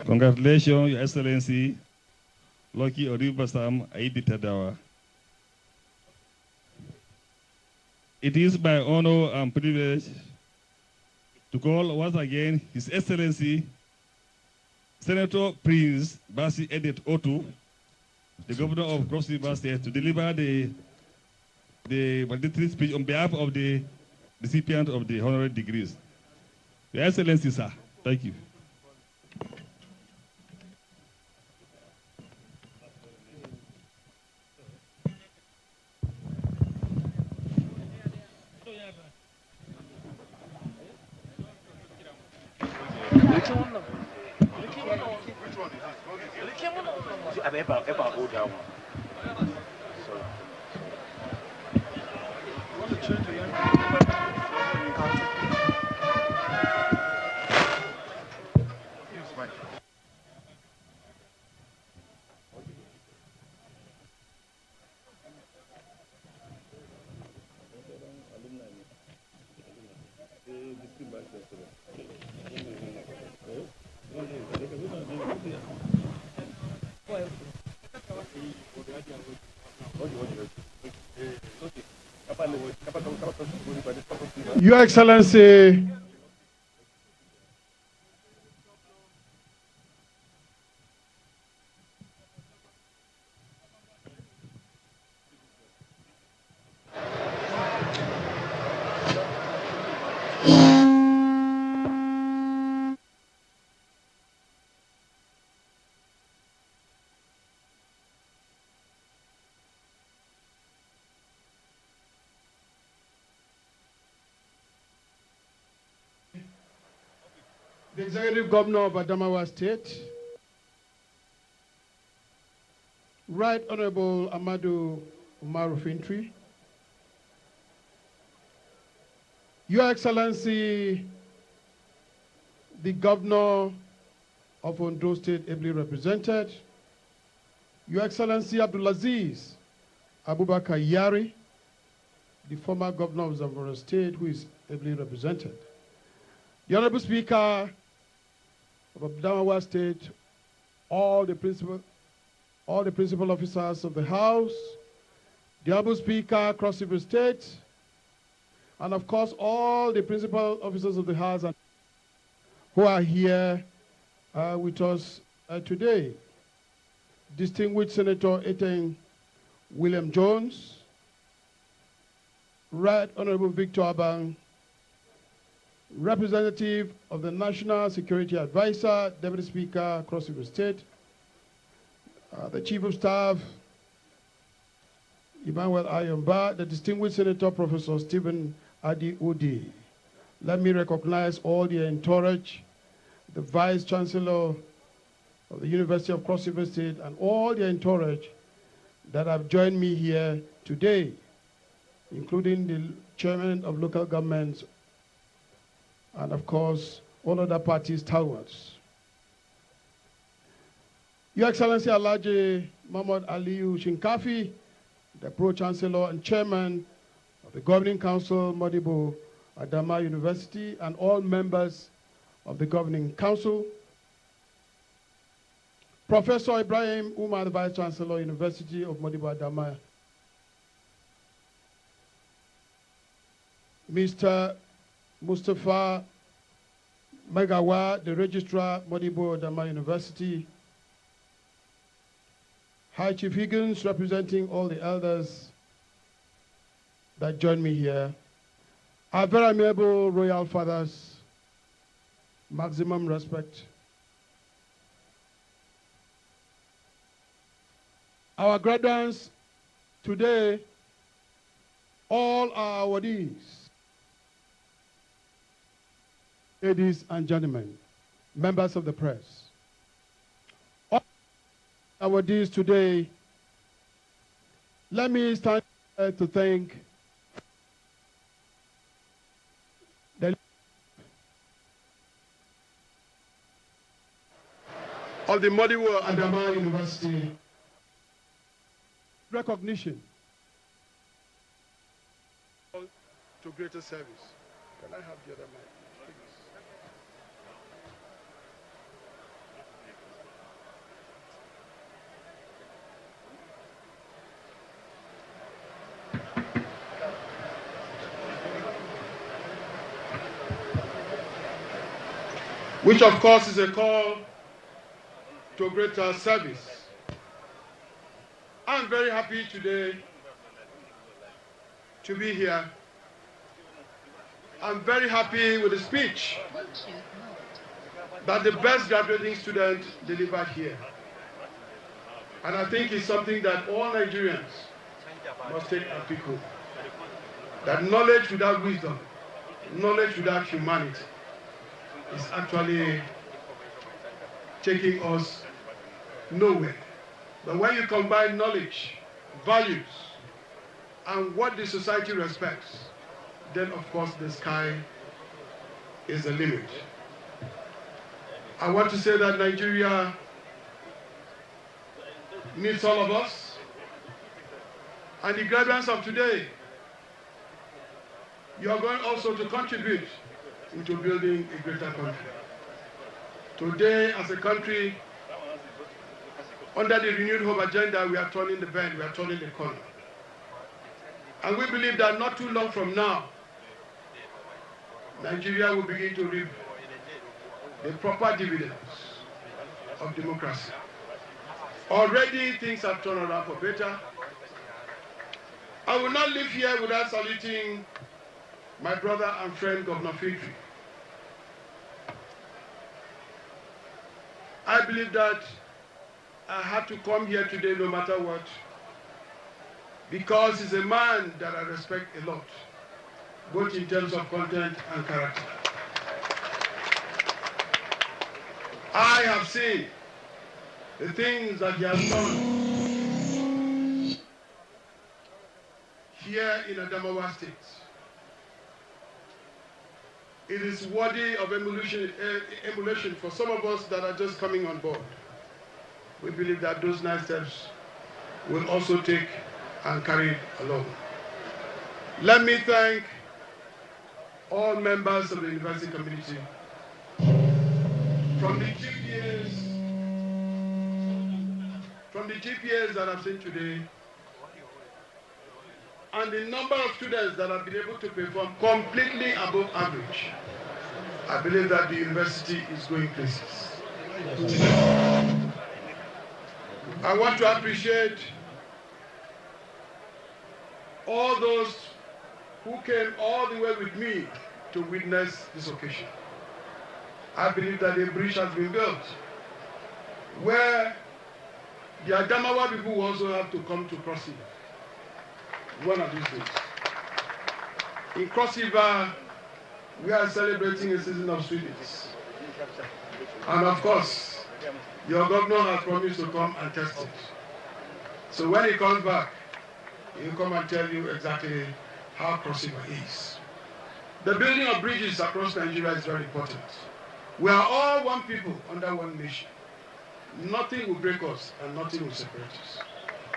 B: Congratulations, Your Excellency, Lucky Oribasam Aidi Tadawa. It is my honor and privilege to call once again His Excellency Senator Prince Basi Edet Otu, the Governor of Cross River State, to deliver the valedictory speech on behalf of the recipient of the honorary degrees. Your Excellency, sir, thank you.
G: Your Excellency, the Executive Governor of Adamawa State, Right Honorable Amadou Umaru Fintri, Your Excellency, the Governor of Ondo State, ably represented, Your Excellency Abdulaziz Abubakar Yari, the former Governor of Zamfara State, who is ably represented, the Honorable Speaker of Adamawa State, all the principal officers of the House, the Honorable Speaker, Cross River State, and of course all the principal officers of the House who are here with us today. Distinguished Senator Eteng William Jones, Right Honorable Victor Abang, Representative of the National Security Advisor, Deputy Speaker, Cross River State, the Chief of Staff, Emmanuel Ayomba, the distinguished Senator Professor Stephen Adi Udi. Let me recognize all the entourage, the Vice Chancellor of the University of Cross River State, and all the entourage that have joined me here today, including the Chairman of Local Governments, and of course, all other parties stalwarts. Your Excellency Alhaji Mahmoud Aliyu Shinkafi, the Pro-Chancellor and Chairman of the Governing Council, Modibbo, Adama University, and all members of the Governing Council. Professor Ibrahim Umar, the Vice Chancellor, University of Modibbo, Adama. Mr. Mustafa Magawa, the Registrar, Modibbo, Adama University. High Chief Higgins, representing all the elders that join me here. Our very amiable royal fathers, maximum respect. Our graduates today, all our awardees, ladies and gentlemen, members of the press. Awardees today, let me start to thank the of the Modibbo Adama University recognition to greater service. Can I have the other mic, please? which of course is a call to greater service. I'm very happy today to be here. I'm very happy with the speech that the best graduating student delivered here. And I think it's something that all Nigerians must take and pick up. That knowledge without wisdom, knowledge without humanity, is actually taking us nowhere. But when you combine knowledge, values, and what the society respects, then of course the sky is the limit. I want to say that Nigeria needs all of us, and the graduates of today, you are going also to contribute into building a greater country. Today, as a country, under the renewed hope agenda, we are turning the bend, we are turning the corner. And we believe that not too long from now, Nigeria will begin to reap the proper dividends of democracy. Already things have turned around for better. I will not leave here without saluting my brother and friend, Governor Fitri. I believe that I had to come here today no matter what, because he's a man that I respect a lot, both in terms of content and character. I have seen the things that he has done here in Adamawa State. It is worthy of emulation for some of us that are just coming on board. We believe that those nice steps will also take and carry it along. Let me thank all members of the university community, from the GPAs that I've seen today, and the number of students that have been able to perform completely above average. I believe that the university is going places. I want to appreciate all those who came all the way with me to witness this occasion. I believe that a bridge has been built where the Adamawa people will also have to come to Cross River one of these days. In Cross River, we are celebrating a season of sweetness. And of course, your governor has promised to come and test it. So when he comes back, he'll come and tell you exactly how Cross River is. The building of bridges across Nigeria is very important. We are all one people under one nation. Nothing will break us and nothing will separate us.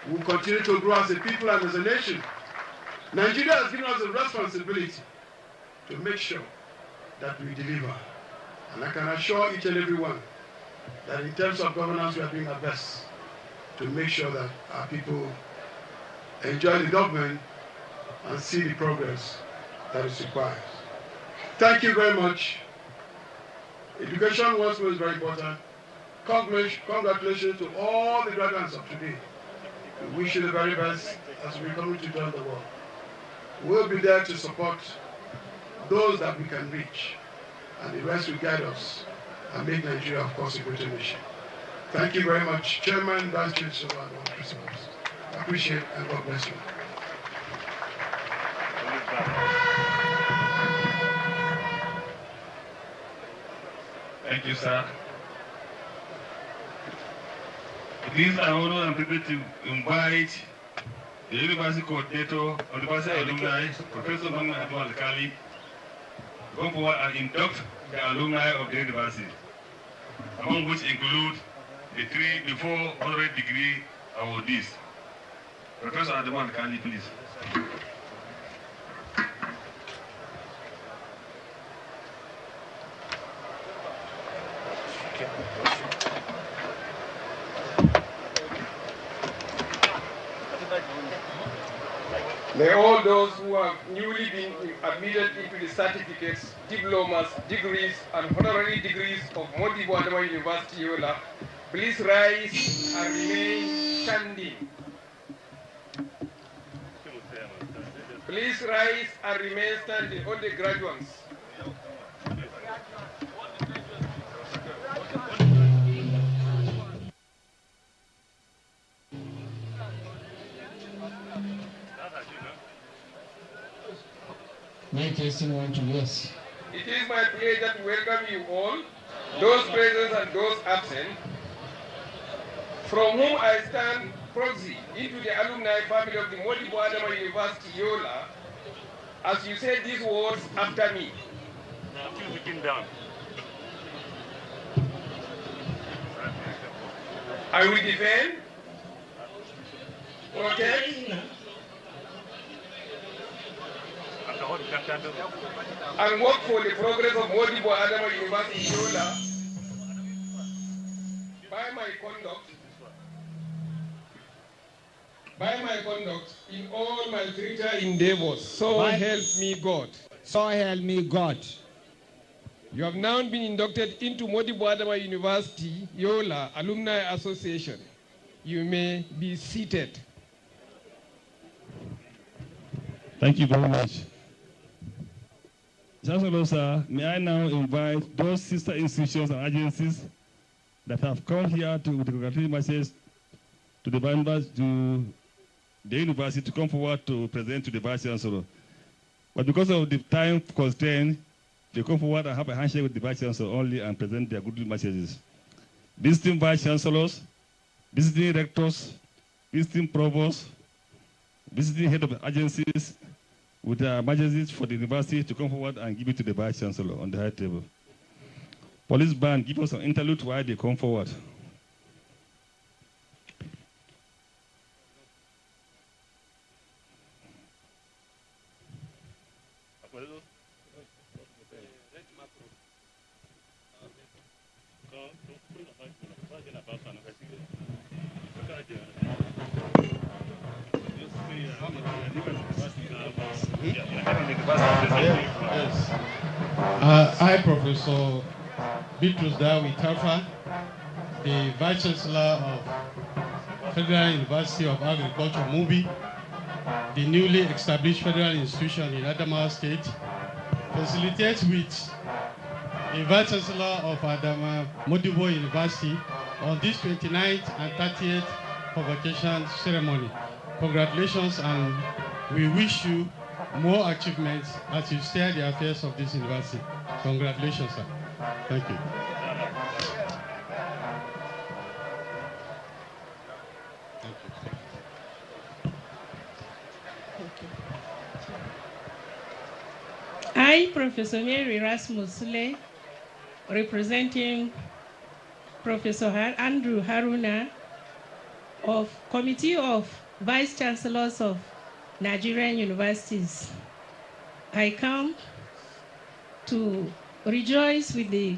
G: We will continue to grow as a people and as a nation. Nigeria has given us a responsibility to make sure that we deliver. And I can assure each and every one that in terms of governance, we are doing our best to make sure that our people enjoy the government and see the progress that is required. Thank you very much. Education once more is very important. Congratulations to all the graduates of today. We wish you the very best as we come to join the world. We'll be there to support those that we can reach, and the rest will guide us and make Nigeria, of course, a greater nation. Thank you very much, Chairman, Vice Chancellor, and all principals. I appreciate it, and God bless you.
B: Thank you, sir. It is an honor and privilege to invite the University Coordinator of the University Alumni, Professor Adama Alkali, to come forward and induct the alumni of the university, among which include the 4 honorary degree awardees. Professor Adama Alkali, please.
F: May all those who have newly been admitted into the certificates, diplomas, degrees, and honorary degrees of Modibbo Adama University, Yola, please rise and remain standing. Please rise and remain standing, all the graduates.
H: Yes.
F: It is my pleasure to welcome you all, those present and those absent, from whom I stand proxy into the alumni family of the Modibbo Adama University, Yola, as you say these words after me. I will defend, protect, and work for the progress of Modibbo Adama University, Yola, by my conduct in all my future endeavors. So help me God.
H: So help me God.
F: You have now been inducted into Modibbo Adama University, Yola Alumni Association. You may be seated.
B: Thank you very much. Chancellor, sir, may I now invite those sister institutions and agencies that have come here to congratulate messages to the members to the university to come forward to present to the Vice Chancellor. But because of the time constraint, they come forward and have a handshake with the Vice Chancellor only and present their good messages. Visiting Vice Chancellors, visiting rectors, visiting provosts, visiting head of agencies with their majesties for the university to come forward and give it to the Vice Chancellor on the high table. Police band, give us an interlude while they come forward.
I: Yes. I, Professor Bitrus Dawi Tafa, the Vice Chancellor of Federal University of Agriculture, Mubi, the newly established federal institution in Adamawa State, facilitates with the Vice Chancellor of Modibbo University on this 29th and 30th convocation ceremony. Congratulations, and we wish you more achievements as you steer the affairs of this university. Congratulations, sir. Thank you.
C: I, Professor Mary Rasmus Sule, representing Professor Andrew Haruna of Committee of Vice Chancellors of Nigerian Universities. I come to rejoice with the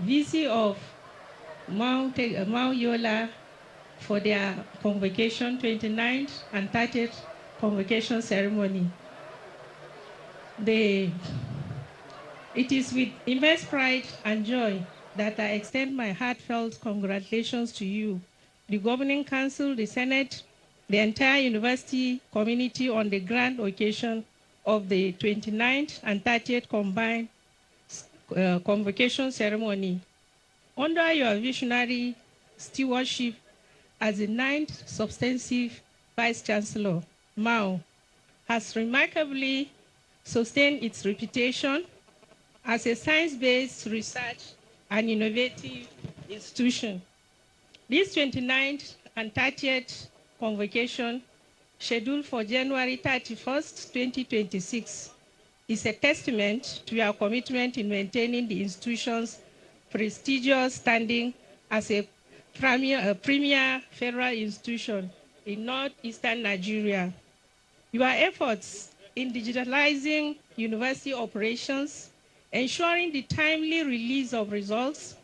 C: VC of Mount Yola for their convocation 29th and 30th convocation ceremony. It is with immense pride and joy that I extend my heartfelt congratulations to you, the Governing Council, the Senate, the entire university community on the grand occasion of the 29th and 30th combined convocation ceremony. Under your visionary stewardship as the 9th substantive Vice Chancellor, Mao has remarkably sustained its reputation as a science-based research and innovative institution. This 29th and 30th convocation, scheduled for January 31st, 2026, is a testament to your commitment in maintaining the institution's prestigious standing as a premier federal institution in northeastern Nigeria. Your efforts in digitalizing university operations, ensuring the timely release of results,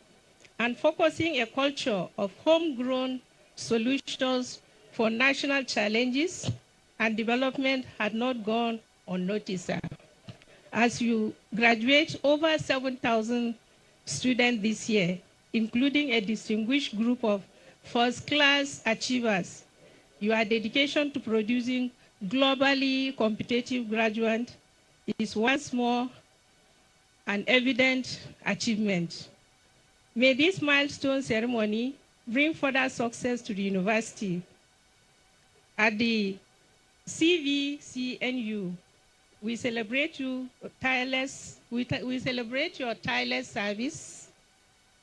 C: and focusing a culture of homegrown solutions for national challenges and development had not gone unnoticed, sir. As you graduate over 7,000 students this year, including a distinguished group of first-class achievers, your dedication to producing globally competitive graduates is once more an evident achievement. May this milestone ceremony bring further success to the university. At the CVCNU, we celebrate your tireless service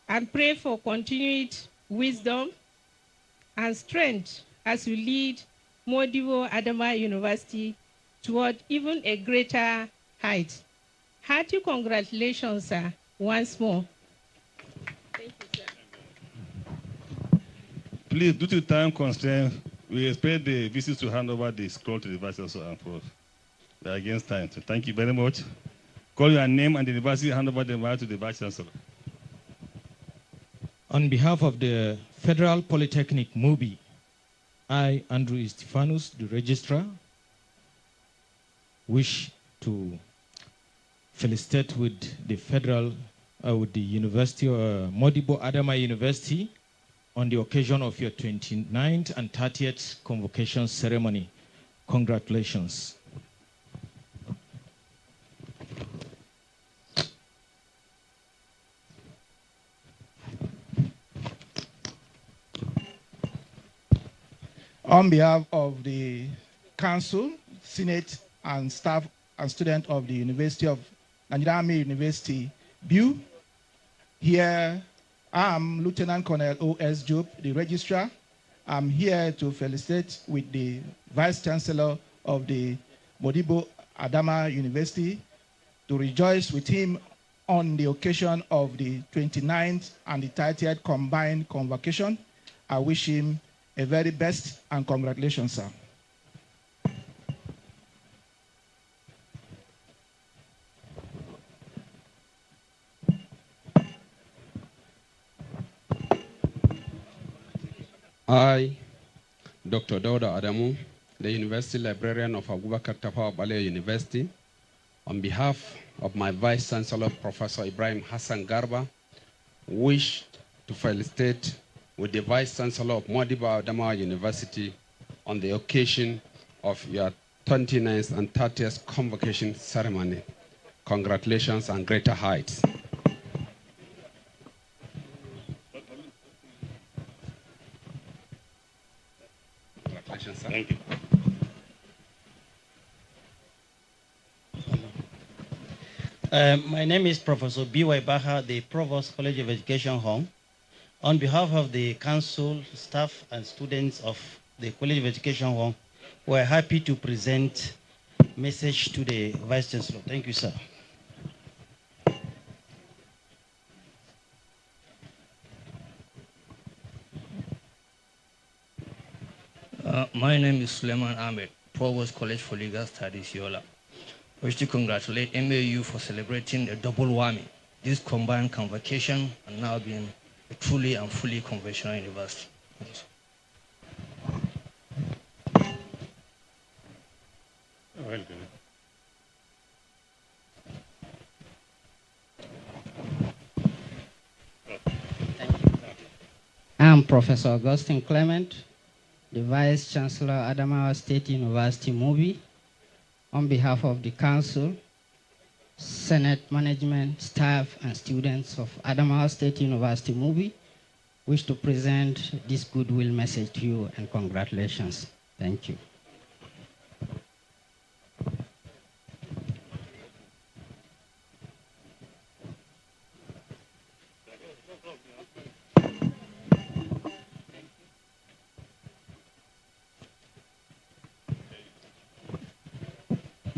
C: and pray for continued wisdom and strength as you lead Modibbo Adama University toward even a greater height. Hearty congratulations, sir, once more. Thank you, sir.
B: Please, due to time constraints, we expect the visitors to hand over the scroll to the Vice Chancellor and Prof. We are against time, so thank you very much. Call your name and the university, hand over the mic to the Vice Chancellor.
H: On behalf of the Federal Polytechnic MUBI, I, Andrew Stephanus, the Registrar, wish to felicitate with the University of Modibbo Adama University on the occasion of your 29th and 30th convocation ceremony. Congratulations.
J: On behalf of the Council, Senate, and staff and students of the University of Nigerian Army University, BU, here I am Lieutenant Colonel O.S. Job, the Registrar. I'm here to felicitate with the Vice Chancellor of the Modibbo Adama University to rejoice with him on the occasion of the 29th and the 30th combined convocation. I wish him a very best and congratulations, sir.
K: I, Dr. Dauda Adamu, the University Librarian of Abubakar Tafawa Balewa University, on behalf of my Vice Chancellor, Professor Ibrahim Hassan Garba, wish to felicitate with the Vice Chancellor of Modibbo Adama University on the occasion of your 29th and 30th convocation ceremony. Congratulations and greater heights. Congratulations, sir.
B: Thank you.
L: My name is Professor B.Y. Baha, the Provost College of Education Home. On behalf of the council, staff, and students of the College of Education Home, we're happy to present a message to the Vice Chancellor. Thank you, sir.
M: My name is Suleiman Ahmed, Provost College for Legal Studies, Yola. I wish to congratulate MAU for celebrating a double whammy, this combined convocation and now being a truly and fully conventional university.
N: I'm Professor Augustine Clement, the Vice Chancellor, Adamawa State University MUBI. On behalf of the Council, Senate, management, staff, and students of Adamawa State University MUBI, wish to present this goodwill message to you and congratulations. Thank you.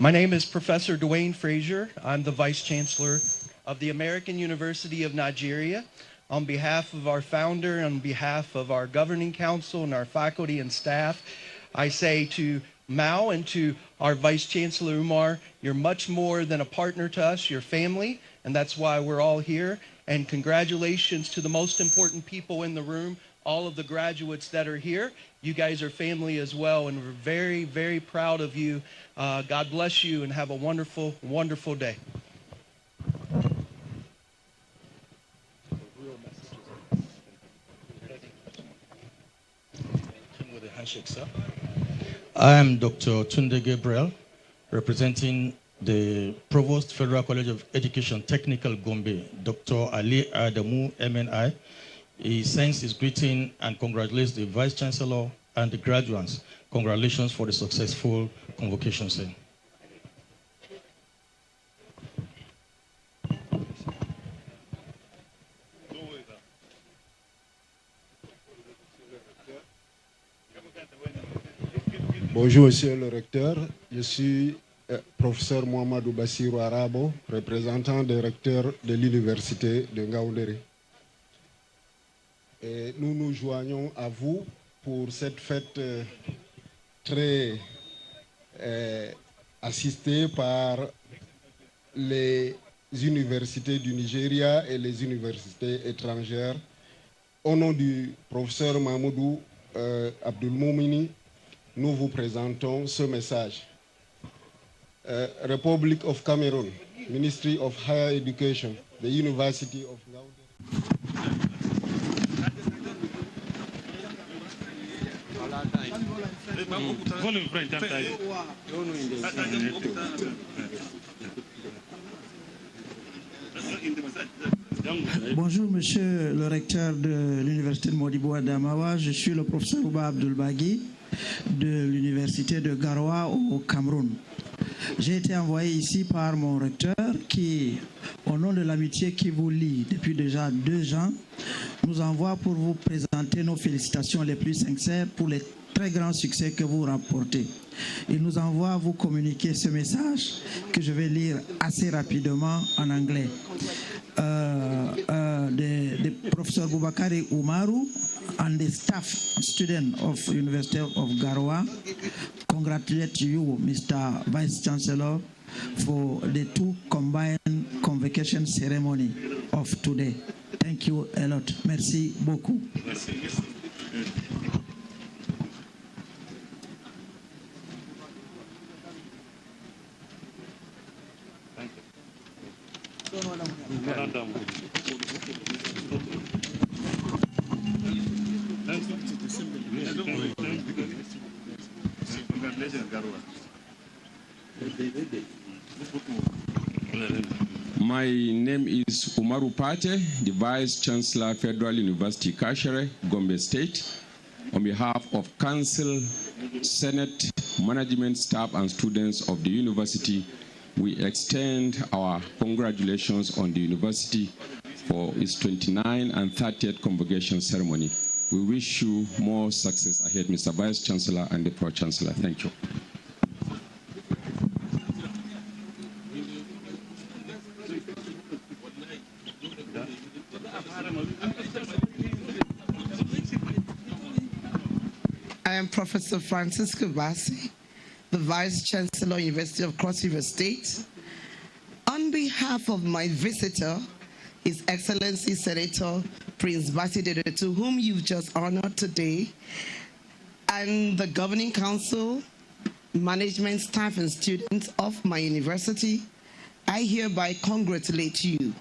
O: My name is Professor Dwayne Frazier. I'm the Vice Chancellor of the American University of Nigeria. On behalf of our founder, on behalf of our governing council and our faculty and staff, I say to Mao and to our Vice Chancellor Umar, you're much more than a partner to us, you're family, and that's why we're all here. And congratulations to the most important people in the room, all of the graduates that are here. You guys are family as well, and we're very, very proud of you. God bless you, and have a wonderful, wonderful day.
H: I am Dr. Tunde Gabriel, representing the Provost Federal College of Education, Technical Gombe, Dr. Ali Adamu, MNI. He sends his greeting and congratulates the Vice Chancellor and the graduates. Congratulations for the successful convocation scene.
P: Bonjour, Monsieur le Recteur. Je suis professeur Mohamedou Bassirou Arabo, représentant des recteurs de l'Université de Ngaoundéré. Et nous nous joignons à vous pour cette fête très assistée par les universités du Nigeria et les universités étrangères. Au nom du professeur Mahmoudou Abdulmoumini, nous vous présentons ce message. Republic of Cameroon, Ministry of Higher Education, the University of Ngaoundéré.
Q: Bonjour, monsieur le recteur de l'université de Modibbo Adama. Je suis le professeur Ouba Abdulbagui de l'université de Garoua au Cameroun. J'ai été envoyé ici par mon recteur qui, au nom de l'amitié qui vous lie depuis déjà 2 ans, nous envoie pour vous présenter nos félicitations les plus sincères pour les très grands succès que vous rapportez. Il nous envoie vous communiquer ce message que je vais lire assez rapidement en anglais. The Professor Boubakari Umaru and the staff student of University of Garoua congratulate you, Mr. Vice Chancellor, for the 2 combined convocation ceremony of today. Thank you a lot. Merci beaucoup.
R: My name is Umaru Pate, the Vice Chancellor, Federal University Kashere, Gombe State. On behalf of Council, Senate, management, staff, and students of the university, we extend our congratulations on the university for its 29th and 30th convocation ceremony. We wish you more success ahead, Mr. Vice Chancellor and the Pro Chancellor. Thank you.
E: I am Professor Francisco Bassi, the Vice Chancellor, University of Cross River State. On behalf of my visitor, His Excellency Senator Prince Bassi Dede, to whom you've just honored today, and the Governing Council, management, staff, and students of my university, I hereby congratulate you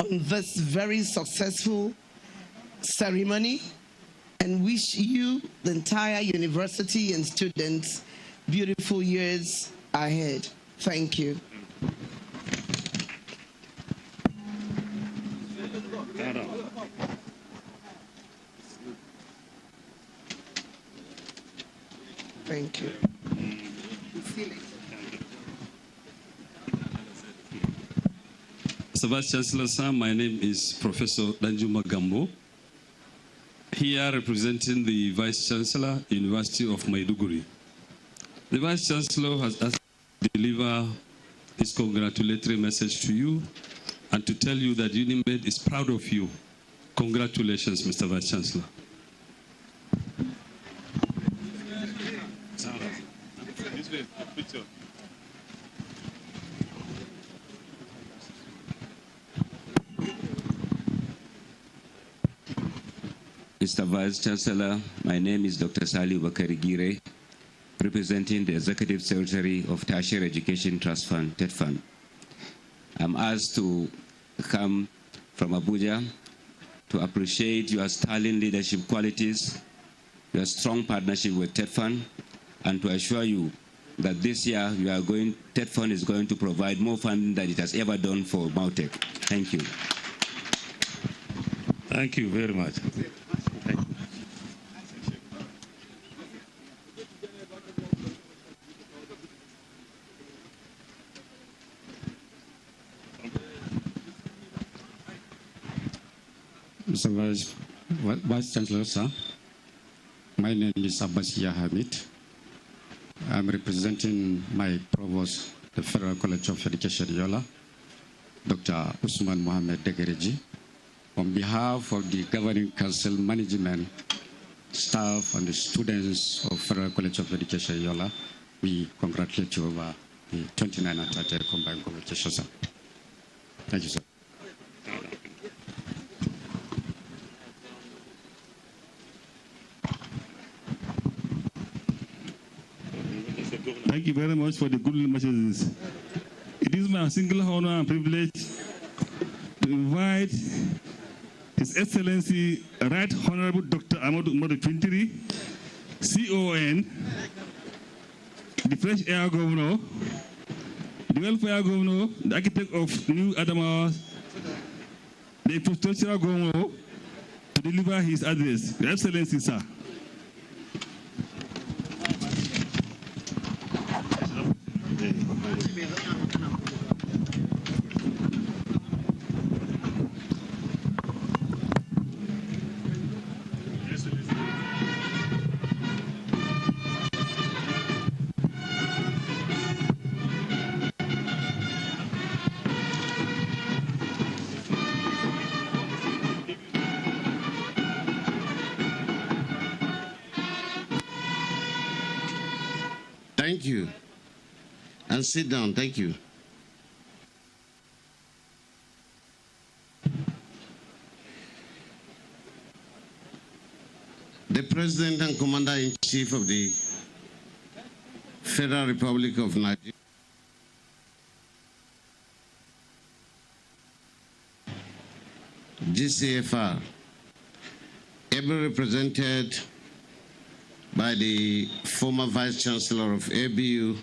E: on this very successful ceremony and wish you, the entire university and students, beautiful years ahead. Thank you. Thank you. See you later.
D: Mr. Vice Chancellor, sir, my name is Professor Danjuma Gambo, here representing the Vice Chancellor, University of Maiduguri. The Vice Chancellor has asked me to deliver his congratulatory message to you and to tell you that UNIMED is proud of you. Congratulations, Mr. Vice Chancellor.
S: Mr. Vice Chancellor, my name is Dr. Sali Bakari Gire, representing the Executive Secretary of Tertiary Education Trust Fund, TED Fund. I'm asked to come from Abuja to appreciate your sterling leadership qualities, your strong partnership with TED Fund, and to assure you that this year TED Fund is going to provide more funding than it has ever done for Mautech. Thank you.
B: Thank you very much.
T: Mr. Vice Chancellor, sir, my name is Abbasiya Hamid. I'm representing my provost, the Federal College of Education, Yola, Dr. Usman Mohamed Degereji. On behalf of the Governing Council, management, staff, and the students of Federal College of Education, Yola, we congratulate you over the 29 and 30 combined convocation, sir. Thank you, sir.
B: Thank you very much for the good messages. It is my single honor and privilege to invite His Excellency Right Honorable Dr. Amadou Umaru Fintiri, CON, the Fresh Air Governor, the Welfare Governor, the Architect of New Adama, the Infrastructural Governor, to deliver his address. Your Excellency, sir.
U: Thank you. And sit down. Thank you. The President and Commander-in-Chief of the Federal Republic of Nigeria, GCFR, ably represented by the former Vice Chancellor of ABU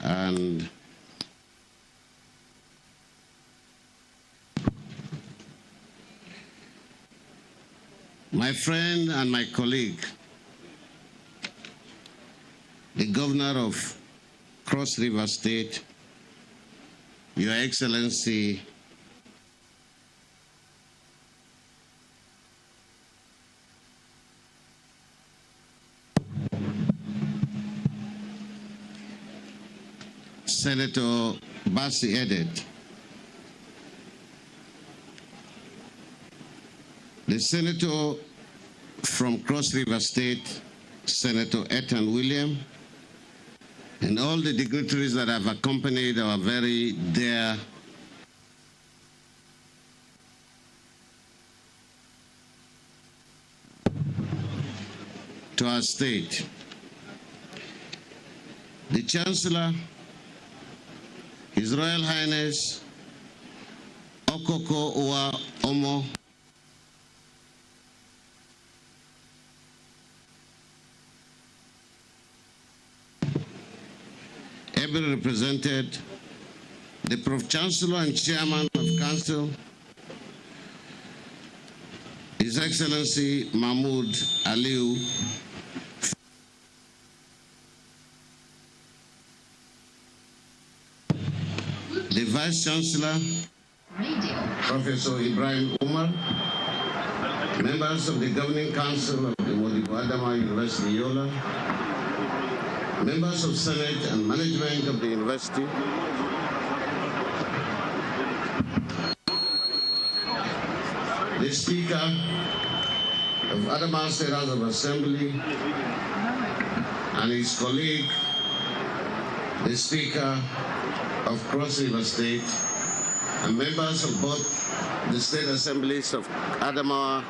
U: and my friend and my colleague, the Governor of Cross River State, Your Excellency, Senator Basi Edet, the Senator from Cross River State, Senator Ethan William, and all the dignitaries that have accompanied our very dear to our state. The Chancellor, His Royal Highness Okoko Uwa Omo, ably represented the Pro-Chancellor and Chairman of Council, His Excellency Mahmoud Aliu, the Vice Chancellor, Professor Ibrahim Umar, members of the Governing Council of the Modibbo Adama University, Yola, members of Senate and management of the university, the Speaker of Adama State House of Assembly, and his colleague, the Speaker of Cross River State, and members of both the state assemblies of Adama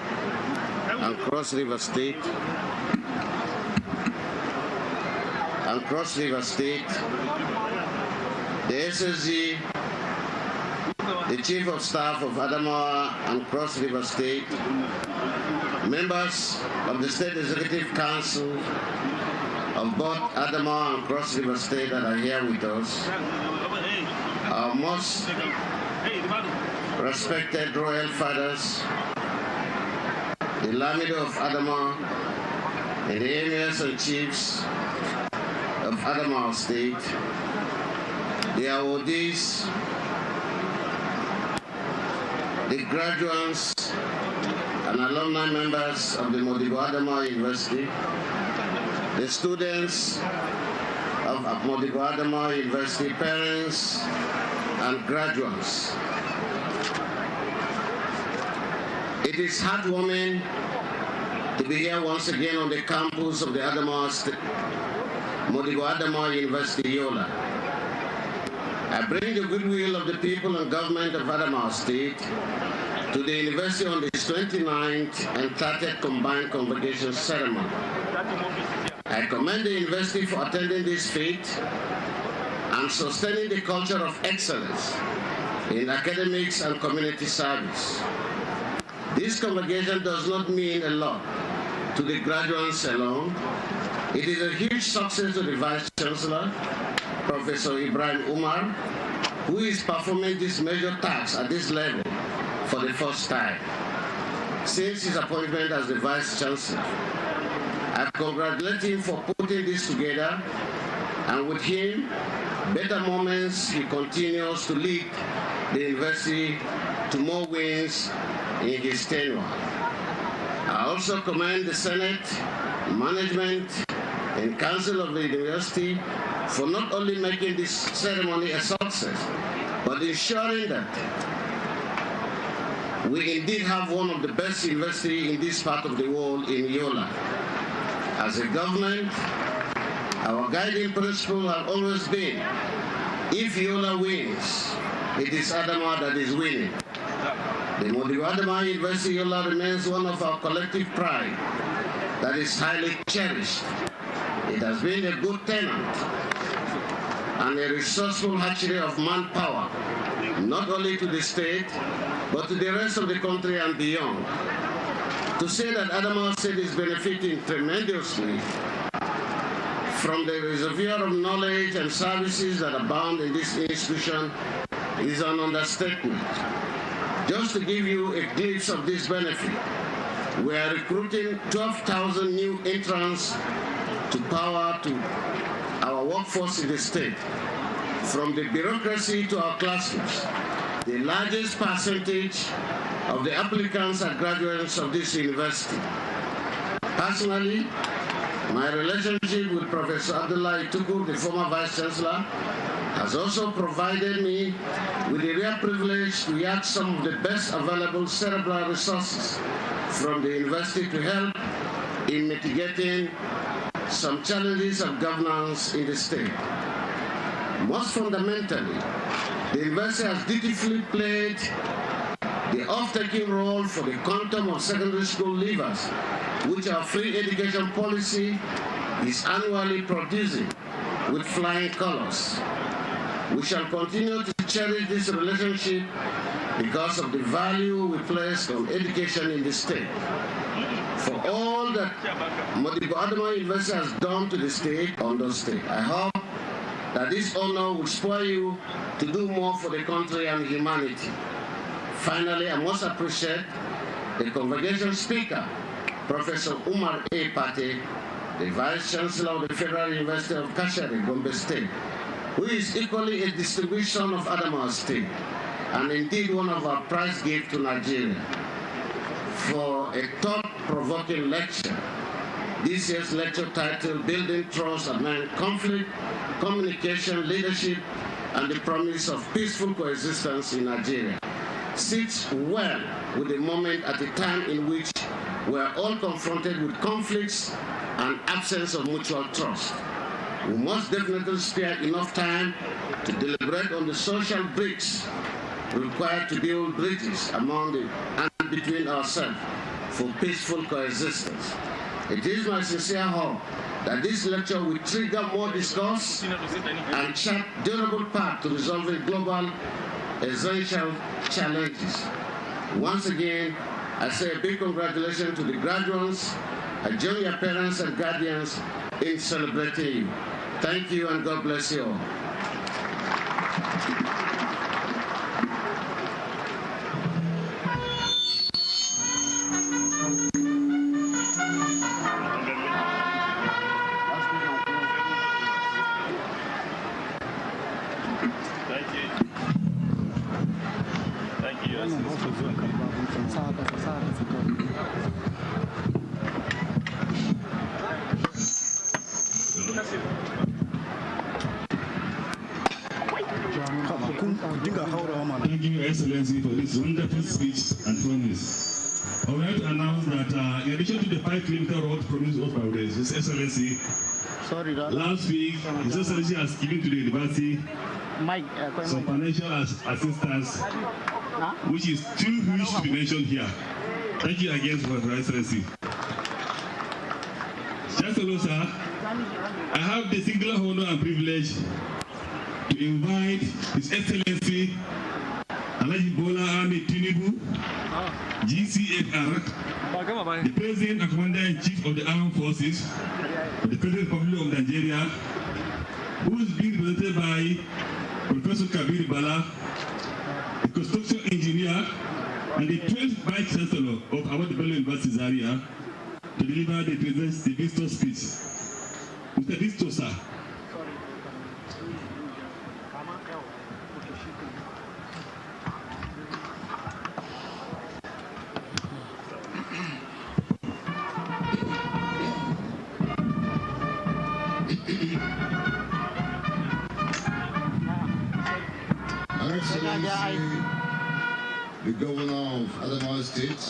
U: and Cross River State, the SSG, the Chief of Staff of Adama and Cross River State, members of the State Executive Council of both Adama and Cross River State that are here with us, our most respected royal fathers, the Lamido of Adama, and the emirs and chiefs of Adama State, the awardees, the graduates and alumni members of the Modibbo Adama University, the students of Modibbo Adama University, parents and graduates. It is heartwarming to be here once again on the campus of the Modibbo Adama University, Yola. I bring the goodwill of the people and government of Adama State to the university on this 29th and 30th combined convocation ceremony. I commend the university for attending this feat and sustaining the culture of excellence in academics and community service. This convocation does not mean a lot to the graduates alone. It is a huge success to the Vice Chancellor, Professor Ibrahim Umar, who is performing this major task at this level for the first time since his appointment as the Vice Chancellor. I congratulate him for putting this together, and with him, better moments, he continues to lead the university to more wins in his tenure. I also commend the Senate, management, and Council of the University for not only making this ceremony a success, but ensuring that we indeed have one of the best universities in this part of the world in Yola. As a government, our guiding principle has always been, if Yola wins, it is Adama that is winning. The Modibbo Adama University Yola remains one of our collective pride that is highly cherished. It has been a good tenant and a resourceful hatchery of manpower, not only to the state, but to the rest of the country and beyond. To say that Adama State is benefiting tremendously from the reservoir of knowledge and services that abound in this institution is an understatement. Just to give you a glimpse of this benefit, we are recruiting 12,000 new entrants to power to our workforce in the state. From the bureaucracy to our classrooms, the largest percentage of the applicants are graduates of this university. Personally, my relationship with Professor Abdullah Ituku, the former Vice Chancellor, has also provided me with the rare privilege to yak some of the best available cerebral resources from the university to help in mitigating some challenges of governance in the state. Most fundamentally, the university has dutifully played the off-taking role for the quantum of secondary school leavers, which our free education policy is annually producing with flying colors. We shall continue to cherish this relationship because of the value we place on education in the state. For all that Modibbo Adama University has done to the state, Ondo State, I hope that this honor will spur you to do more for the country and humanity. Finally, I must appreciate the Convocation Speaker, Professor Umar A. Pate, the Vice Chancellor of the Federal University of Kashere, Gombe State, who is equally a distinguished son of Adama State, and indeed one of our prize gifts to Nigeria, for a thought-provoking lecture. This year's lecture titled, Building Trust Among Conflict, Communication, Leadership, and the Promise of Peaceful Coexistence in Nigeria, sits well with the moment at a time in which we are all confronted with conflicts and absence of mutual trust. We must definitely spare enough time to deliberate on the social bricks required to build bridges among and between ourselves for peaceful coexistence. It is my sincere hope that this lecture will trigger more discourse and chart durable path to resolving global essential challenges. Once again, I say a big congratulations to the graduates. I join your parents and guardians in celebrating you. Thank you and God bless you all.
B: Thank you, Your Excellency, for this wonderful speech and promise. I would like to announce that in addition to the 5-kilometer road promised us by His Excellency, last week, His Excellency has given to the university some financial assistance, which is too huge to be mentioned here. Thank you again for Your Excellency. Chancellor, sir, I have the singular honor and privilege to invite His Excellency Alhaji Bola Ahmed Tinubu, GCFR, the President and Commander-in-Chief of the Armed Forces of the Federal Republic of Nigeria, who is being represented by Professor Kabir Bala, the construction engineer, and the 12th Vice Chancellor of Ahmadu Bello University Zaria, to deliver the President's Visto speech. Mr. Visto, sir.
A: Excellency, the Governor of Adama State,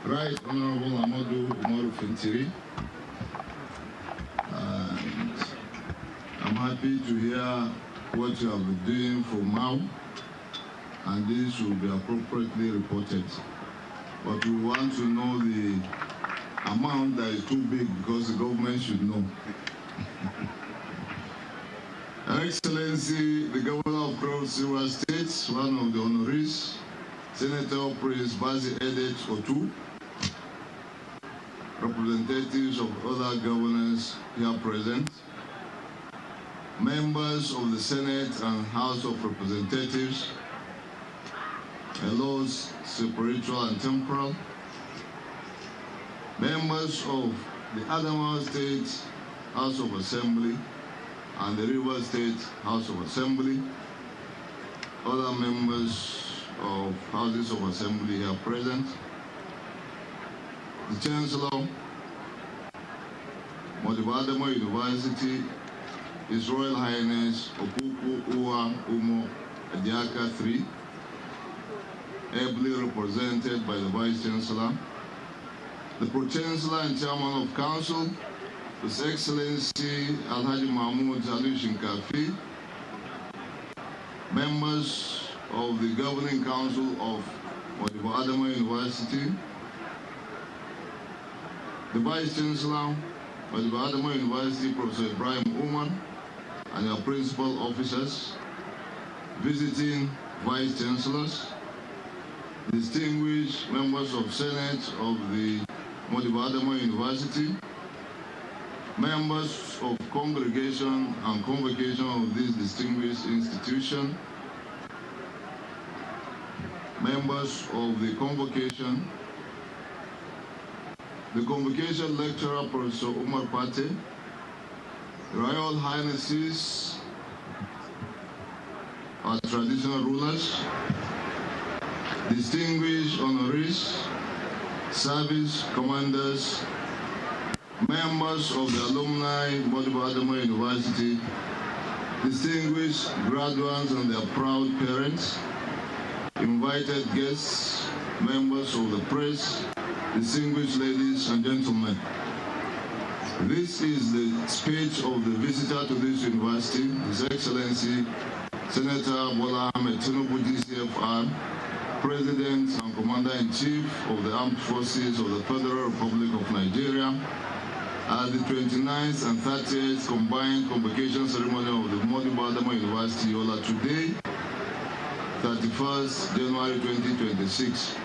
A: Right Honorable Amadou Umaru Fintiri, and I'm happy to hear what you have been doing for Mau, and this will be appropriately reported. But we want to know the amount that is too big because the government should know. Excellency, the Governor of Cross River State, one of the honorees, Senator Prince Bazi Edet Otu, representatives of other governors here present, members of the Senate and House of Representatives, laws spiritual and temporal, members of the Adama State House of Assembly, and the River State House of Assembly, other members of Houses of Assembly here present, the Chancellor, Modibbo University, His Royal Highness Okuku Uwa Umo Adiaka III, ably represented by the Vice Chancellor, the Pro-Chancellor and Chairman of Council, His Excellency Alhaji Mahmoud Ali Shinkafi, members of the Governing Council of Modibbo Adama University, the Vice Chancellor, Modibbo Adama University, Professor Ibrahim Oman, and your principal officers, visiting Vice Chancellors, distinguished members of Senate of the Modibbo Adama University, members of Congregation and Convocation of this distinguished institution, members of the Convocation lecturer, Professor Umar Pate, Royal Highnesses, our traditional rulers, distinguished honorees, service commanders, members of the alumni Modibbo Adama University, distinguished graduates and their proud parents, invited guests, members of the press, distinguished ladies and gentlemen. This is the speech of the visitor to this university, His Excellency Senator Bola Ahmed Tinubu, DCFR, President and Commander-in-Chief of the Armed Forces of the Federal Republic of Nigeria, at the 29th and 30th combined convocation ceremony of the Modibbo Adama University, Yola, today, 31st January 2026.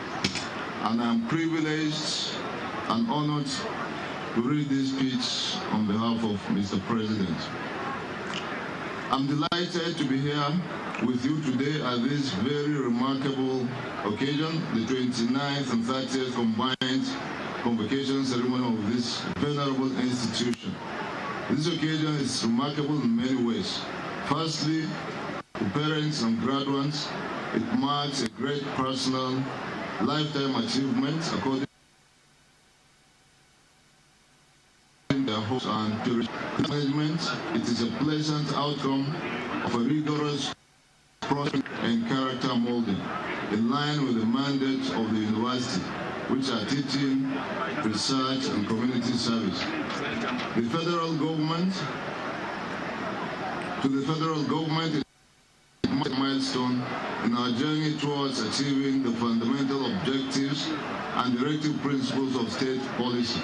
A: And I'm privileged and honored to read this speech on behalf of Mr. President. I'm delighted to be here with you today at this very remarkable occasion, the 29th and 30th combined convocation ceremony of this venerable institution. This occasion is remarkable in many ways. Firstly, to parents and graduates, it marks a great personal lifetime achievement according to their hopes and to management. It is a pleasant outcome of a rigorous process and character molding in line with the mandate of the university, which are teaching, research, and community service. The federal government is a milestone in our journey towards achieving the fundamental objectives and directive principles of state policy.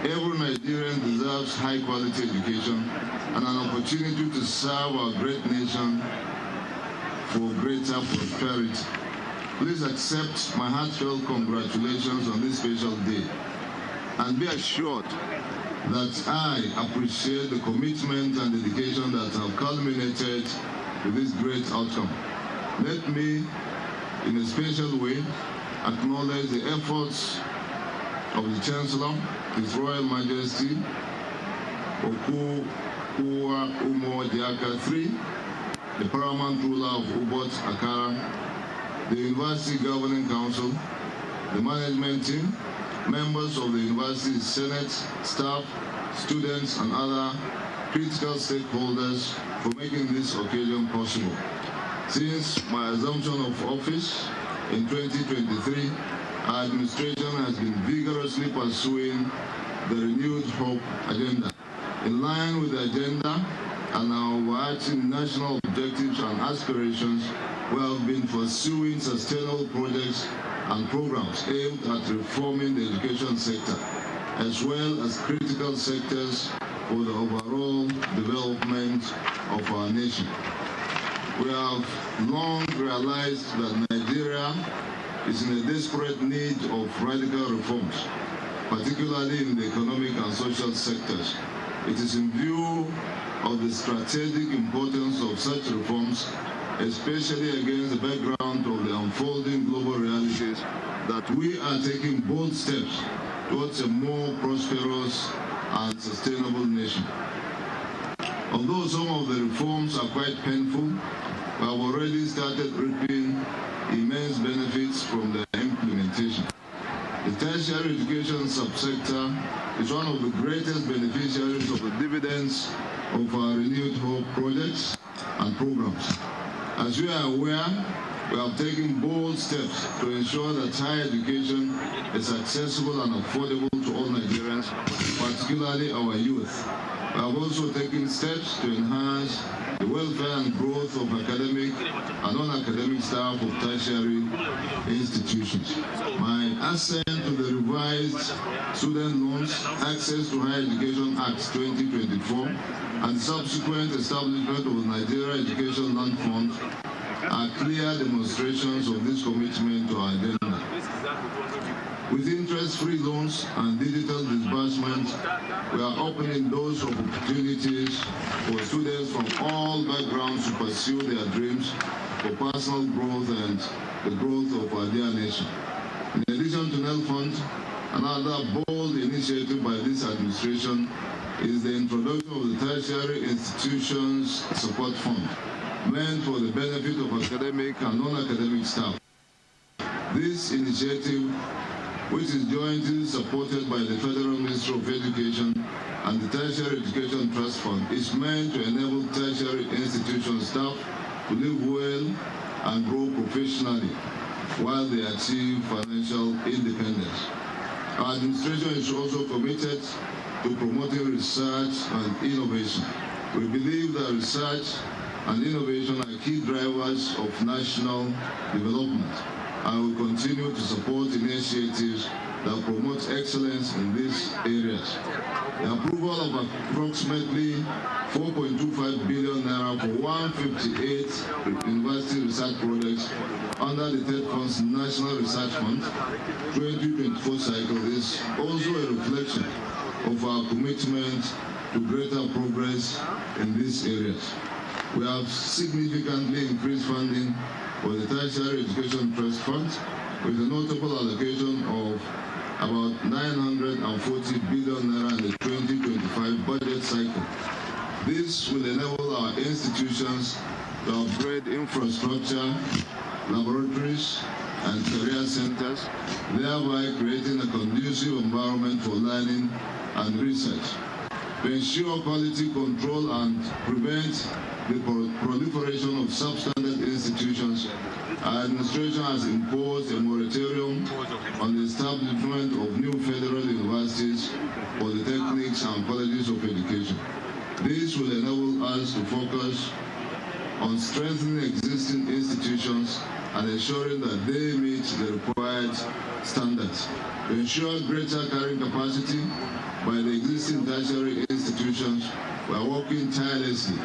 A: Every Nigerian deserves high-quality education and an opportunity to serve our great nation for greater prosperity. Please accept my heartfelt congratulations on this special day, and be assured that I appreciate the commitment and dedication that have culminated with this great outcome. Let me, in a special way, acknowledge the efforts of the Chancellor, His Royal Majesty, Oku Uwa Umo Diaka III, the Paramount Ruler of Ubot Akara, the University Governing Council, the management team, members of the University Senate, staff, students, and other critical stakeholders for making this occasion possible. Since my assumption of office in 2023, our administration has been vigorously pursuing the Renewed Hope agenda. In line with the agenda and our overarching national objectives and aspirations, we have been pursuing sustainable projects and programs aimed at reforming the education sector, as well as critical sectors for the overall development of our nation. We have long realized that Nigeria is in a desperate need of radical reforms, particularly in the economic and social sectors. It is in view of the strategic importance of such reforms, especially against the background of the unfolding global realities, that we are taking bold steps towards a more prosperous and sustainable nation. Although some of the reforms are quite painful, we have already started reaping immense benefits from their implementation. The tertiary education subsector is one of the greatest beneficiaries of the dividends of our Renewed Hope projects and programs. As you are aware, we have taken bold steps to ensure that higher education is accessible and affordable to all Nigerians, particularly our youth. We have also taken steps to enhance the welfare and growth of academic and non-academic staff of tertiary institutions. My assent to the revised Student Loans Access to Higher Education Act 2024 and subsequent establishment of the Nigeria Education Land Fund are clear demonstrations of this commitment to our agenda. With interest-free loans and digital disbursement, we are opening doors of opportunities for students from all backgrounds to pursue their dreams for personal growth and the growth of our dear nation. In addition to NEL Fund, another bold initiative by this administration is the introduction of the Tertiary Institutions Support Fund, meant for the benefit of academic and non-academic staff. This initiative, which is jointly supported by the Federal Ministry of Education and the Tertiary Education Trust Fund, is meant to enable tertiary institution staff to live well and grow professionally while they achieve financial independence. Our administration is also committed to promoting research and innovation. We believe that research and innovation are key drivers of national development. I will continue to support initiatives that promote excellence in these areas. The approval of approximately 4.25 billion naira for 158 university research projects under the Third Fund's National Research Fund 2024 cycle is also a reflection of our commitment to greater progress in these areas. We have significantly increased funding for the Tertiary Education Trust Fund with a notable allocation of about 940 billion naira in the 2025 budget cycle. This will enable our institutions to upgrade infrastructure, laboratories, and career centers, thereby creating a conducive environment for learning and research. To ensure quality control and prevent the proliferation of substandard institutions, our administration has imposed a moratorium on the establishment of new federal universities, polytechnics, and colleges of education. This will enable us to focus on strengthening existing institutions and ensuring that they meet the required standards. To ensure greater carrying capacity by the existing tertiary institutions, we are working tirelessly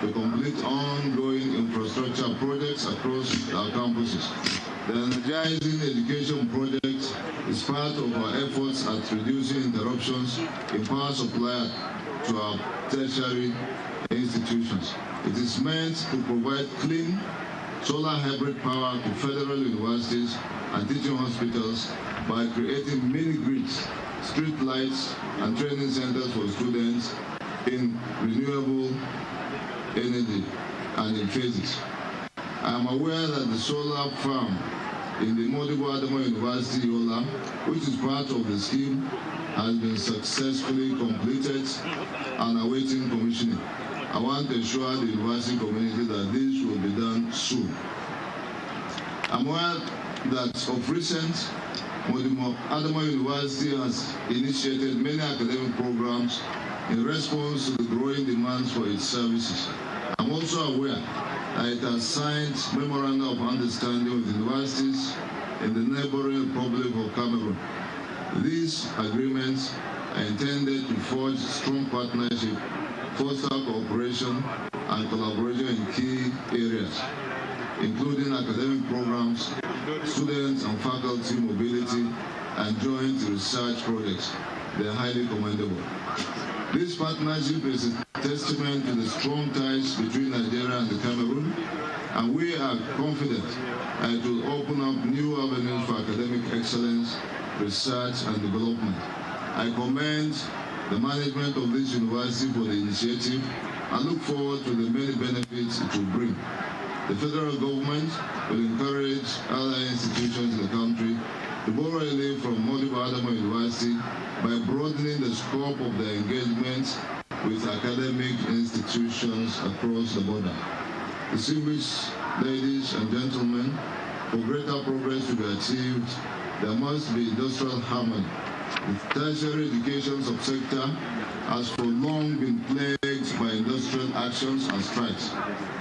A: to complete ongoing infrastructure projects across our campuses. The Energizing Education Project is part of our efforts at reducing interruptions in power supply to our tertiary institutions. It is meant to provide clean, solar hybrid power to federal universities and teaching hospitals by creating mini-grids, street lights, and training centers for students in renewable energy and in phases. I am aware that the solar farm in the Modibbo Adama University, Yola, which is part of the scheme, has been successfully completed and awaiting commissioning. I want to assure the university community that this will be done soon. I'm aware that of recent, Modibbo Adama University has initiated many academic programs in response to the growing demands for its services. I'm also aware that it has signed memorandum of understanding with universities in the neighboring Republic of Cameroon. These agreements are intended to forge strong partnership, foster cooperation and collaboration in key areas, including academic programs, students and faculty mobility, and joint research projects. They are highly commendable. This partnership is a testament to the strong ties between Nigeria and the Cameroon, and we are confident that it will open up new avenues for academic excellence, research, and development. I commend the management of this university for the initiative and look forward to the many benefits it will bring. The federal government will encourage other institutions in the country to borrow a leaf from Modibbo Adama University by broadening the scope of their engagement with academic institutions across the border. Distinguished ladies and gentlemen, for greater progress to be achieved, there must be industrial harmony. The tertiary education subsector has for long been plagued by industrial actions and strikes.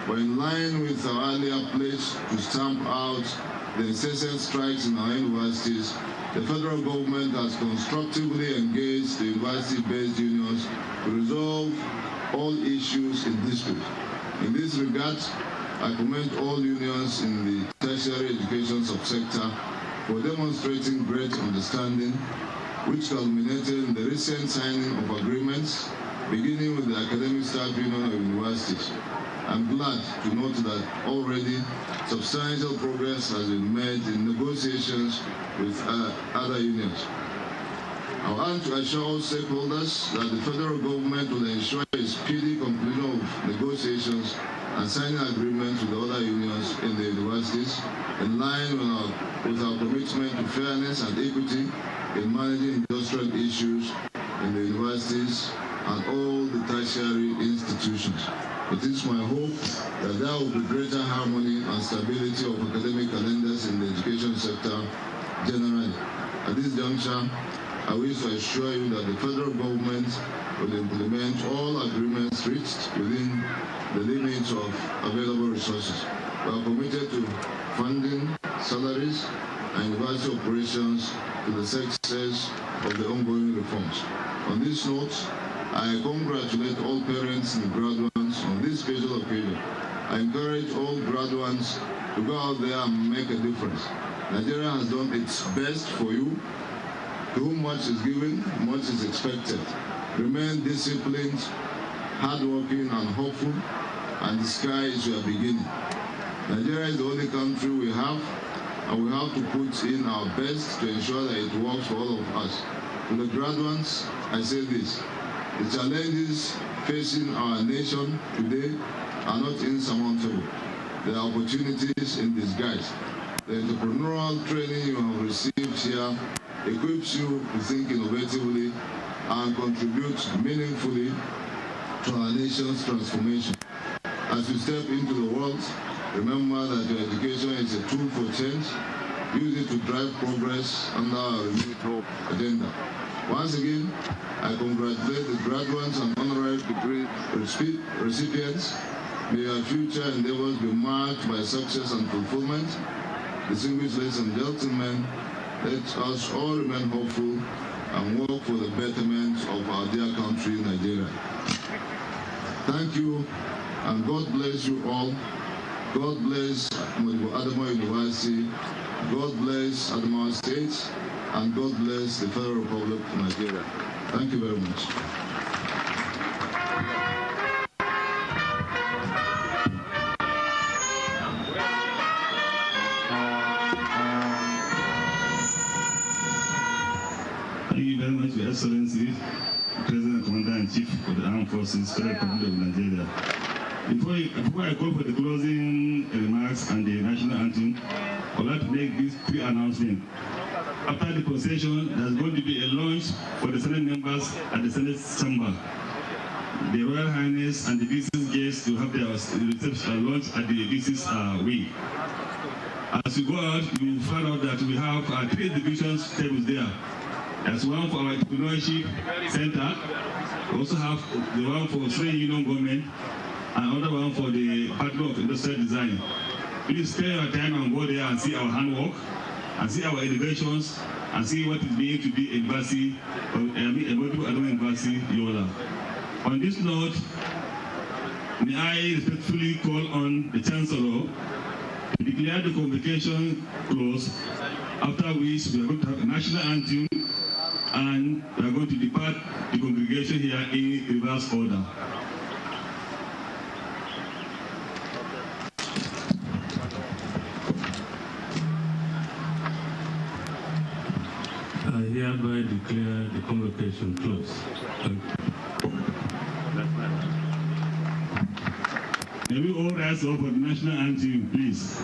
A: But in line with our earlier pledge to stamp out the incessant strikes in our universities, the federal government has constructively engaged the university-based unions to resolve all issues in dispute. In this regard, I commend all unions in the tertiary education subsector for demonstrating great understanding, which culminated in the recent signing of agreements, beginning with the Academic Staff Union of Universities. I'm glad to note that already substantial progress has been made in negotiations with other unions. I want to assure all stakeholders that the federal government will ensure a speedy conclusion of negotiations and signing agreements with the other unions in the universities, in line with our commitment to fairness and equity in managing industrial issues in the universities and all the tertiary institutions. It is my hope that there will be greater harmony and stability of academic calendars in the education sector generally. At this juncture, I wish to assure you that the federal government will implement all agreements reached within the limits of available resources. We are committed to funding salaries and university operations to the success of the ongoing reforms. On this note, I congratulate all parents and graduates on this special occasion. I encourage all graduates to go out there and make a difference. Nigeria has done its best for you. To whom much is given, much is expected. Remain disciplined, hardworking, and hopeful, and the sky is your beginning. Nigeria is the only country we have, and we have to put in our best to ensure that it works for all of us. To the graduates, I say this: the challenges facing our nation today are not insurmountable. There are opportunities in disguise. The entrepreneurial training you have received here equips you to think innovatively and contribute meaningfully to our nation's transformation. As you step into the world, remember that your education is a tool for change. Use it to drive progress under our renewed hope agenda. Once again, I congratulate the graduates and honorary degree recipients. May your future endeavors be marked by success and fulfillment. Distinguished ladies and gentlemen, let us all remain hopeful and work for the betterment of our dear country, Nigeria. Thank you, and God bless you all. God bless Modibbo Adama University. God bless Adama State, and God bless the Federal Republic of Nigeria. Thank you very much.
B: Thank you very much, Your Excellency, President Commander-in-Chief of the Armed Forces, Federal Republic of Nigeria. Before I call for the closing remarks and the national anthem, I would like to make this pre-announcement. After the procession, there's going to be a lunch for the Senate members at the Senate chamber. The Royal Highness and the VC's guests will have their reception lunch at the VC's wing. As you go out, you will find out that we have 3 divisions tables there. There's one for our entrepreneurship center. We also have the one for Australian Union government, and another one for the Department of Industrial Design. Please spend your time and go there and see our handwork, and see our innovations, and see what it means to be a university, a Modibbo Adama University, Yola. On this note, may I respectfully call on the Chancellor to declare the convocation closed, after which we are going to have a national anthem, and we are going to depart the congregation here in reverse order.
G: I hereby declare the convocation closed. Thank you.
B: May we all rise up for the national anthem, please.